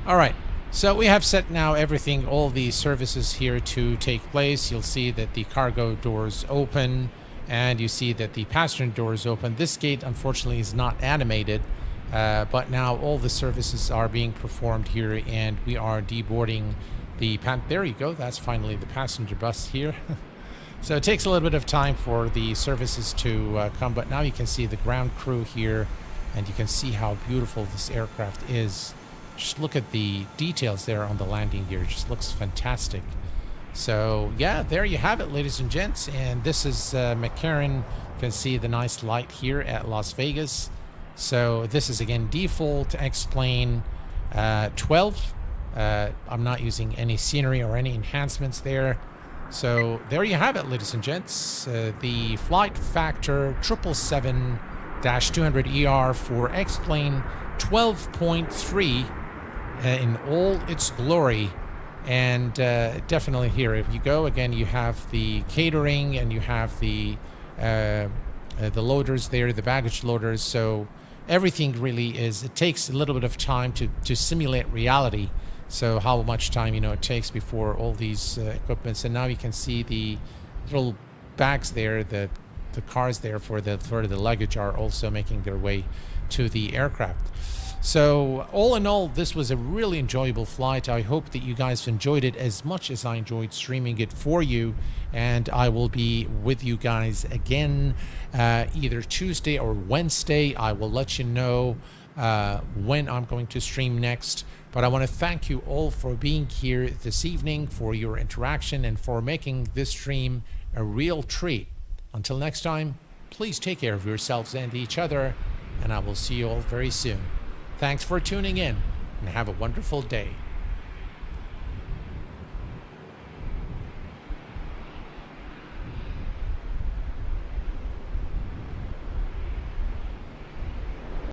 A: All right. So we have set now everything, all the services here to take place. You'll see that the cargo doors open and you see that the passenger doors open. This gate, unfortunately, is not animated, but now all the services are being performed here and we are deboarding the there you go. That's finally the passenger bus here. So it takes a little bit of time for the services to come, but now you can see the ground crew here and you can see how beautiful this aircraft is. Just look at the details there on the landing gear. It just looks fantastic. So yeah, there you have it, ladies and gents. And this is McCarran. You can see the nice light here at Las Vegas. So this is again default X-plane 12. I'm not using any scenery or any enhancements there. So there you have it, ladies and gents. The flight factor 777-200ER for X-plane 12.3 in all its glory. And definitely here, if you go again, you have the catering and you have the loaders there, the baggage loaders. So everything really is, it takes a little bit of time to simulate reality. So how much time, it takes before all these equipments. And now you can see the little bags there, the cars there for the luggage are also making their way to the aircraft. So all in all, this was a really enjoyable flight. I hope that you guys enjoyed it as much as I enjoyed streaming it for you. And I will be with you guys again either Tuesday or Wednesday. I will let you know when I'm going to stream next. But I want to thank you all for being here this evening, for your interaction, and for making this stream a real treat. Until next time, please take care of yourselves and each other, and I will see you all very soon. Thanks for tuning in, and have a wonderful day.